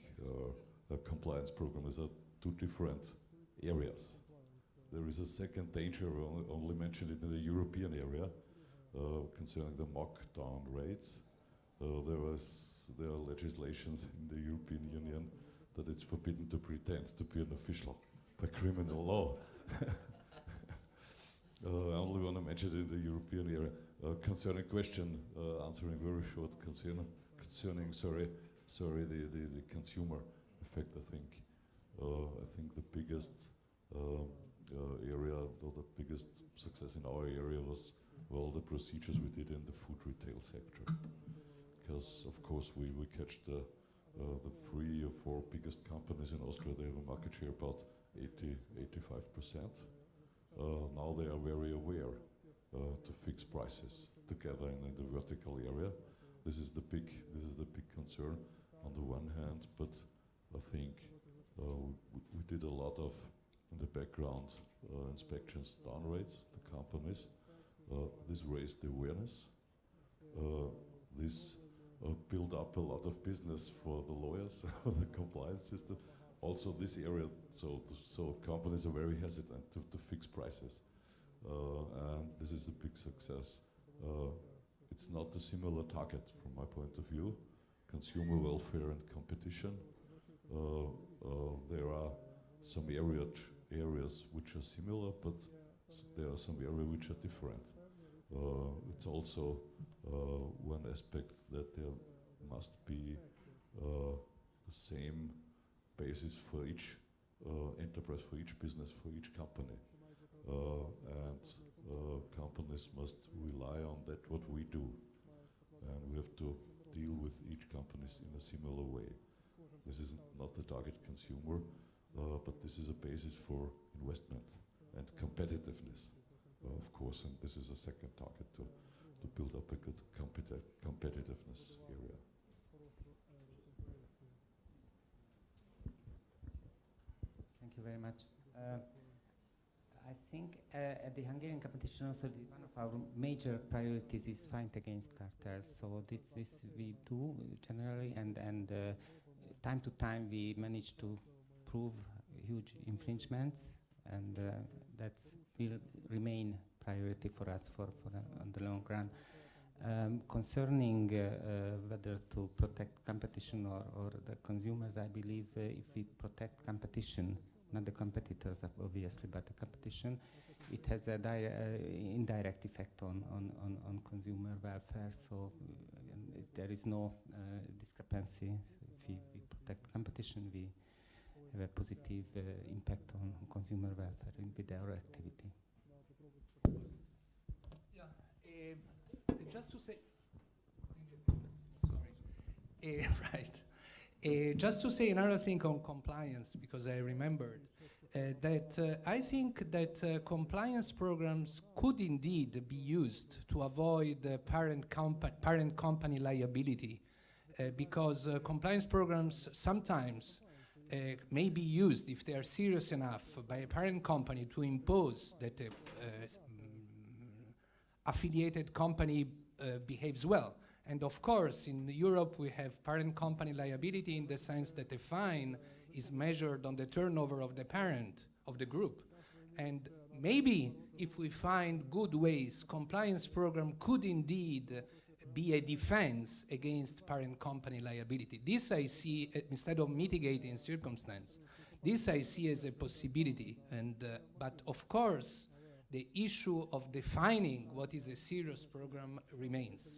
a compliance program is two different areas. There is a second danger, we only mentioned it in the European area, concerning the mock-down rates. There are legislations in the European Union that it's forbidden to pretend to be an official by criminal law. I only want to mention it in the European area. Concerning question, answering very short concerning the consumer effect. I think the biggest area, or the biggest success in our area was the procedures we did in the food retail sector. Because of course we catch the 3 or 4 biggest companies in Austria. They have a market share about 80–85%. Now they are very aware to fix prices together in the vertical area. This is the big concern on the one hand, but I think we did a lot of in the background inspections down rates the companies. This raised the awareness. This built up a lot of business for the lawyers, for the compliance system. Also this area, so companies are very hesitant to fix prices. And this is a big success. It's not a similar target from my point of view. Consumer welfare and competition. There are some areas which are similar, but there are some areas which are different. It's also one aspect that there must be the same basis for each enterprise, for each business, for each company. And companies must rely on that what we do. And we have to deal with each company in a similar way. This is not the target consumer, but this is a basis for investment and competitiveness, of course. And this is a second target to build up a good competitiveness area. Thank you very much. I think at the Hungarian competition also one of our major priorities is fight against cartels. So this we do generally, and time to time we manage to prove huge infringements, and that will remain priority for us for on the long run. Concerning whether to protect competition or the consumers, I believe if we protect competition, not the competitors obviously, but the competition, it has a indirect effect on consumer welfare. So there is no discrepancy. If we protect competition, we have a positive impact on consumer welfare with our activity. Yeah, just to say, right. Just to say another thing on compliance, because I remembered that I think that compliance programs could indeed be used to avoid parent company liability, because compliance programs sometimes may be used, if they are serious enough, by a parent company to impose that affiliated company behaves well. And of course, in Europe, we have parent company liability in the sense that the fine is measured on the turnover of the parent of the group. And maybe if we find good ways, compliance program could indeed be a defense against parent company liability. This I see, instead of mitigating circumstance, this I see as a possibility. And but of course, the issue of defining what is a serious program remains.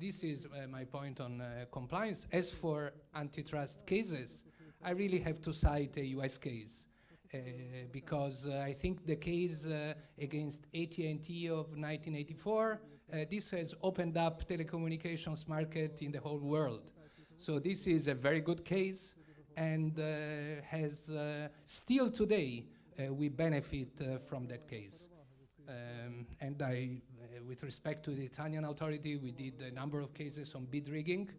This is my point on compliance. As for antitrust cases, I really have to cite a US case because I think the case against AT&T of 1984, this has opened up telecommunications market in the whole world. So this is a very good case and has still today we benefit from that case. And with respect to the Italian authority, we did a number of cases on bid rigging,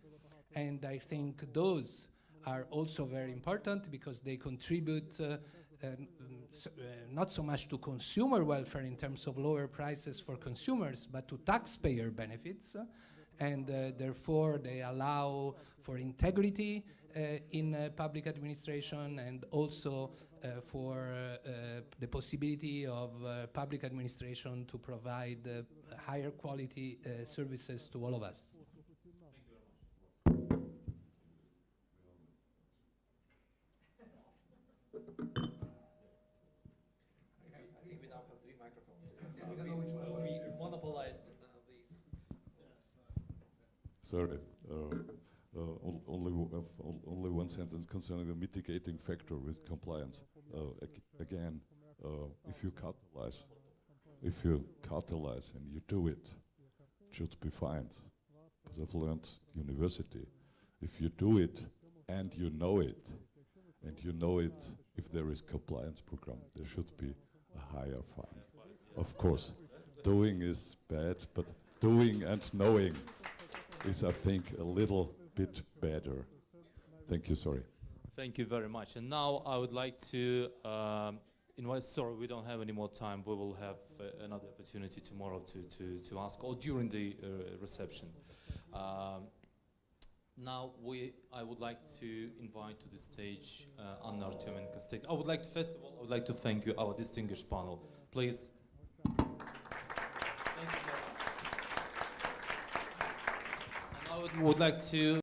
and I think those are also very important because they contribute not so much to consumer welfare in terms of lower prices for consumers, but to taxpayer benefits, and therefore they allow for integrity in public administration and also for the possibility of public administration to provide higher quality services to all of us. I think we now have 3 microphones. I don't know which one we monopolized. Sorry. Only one sentence concerning the mitigating factor with compliance. Again, if you cartelize and you do it, it should be fined. But I've learned university, if you do it and you know it if there is compliance program, there should be a higher fine. Of course, doing is bad, but doing and knowing is, I think, a little bit better. Thank you, sorry. Thank you very much. And now I would like to invite, sorry, we don't have any more time. We will have another opportunity tomorrow to ask, or during the reception. Now I would like to invite to the stage Anna Artyomenko. I would like to, first of all, I would like to thank you, our distinguished panel. Please. Thank you, sir. And I would like to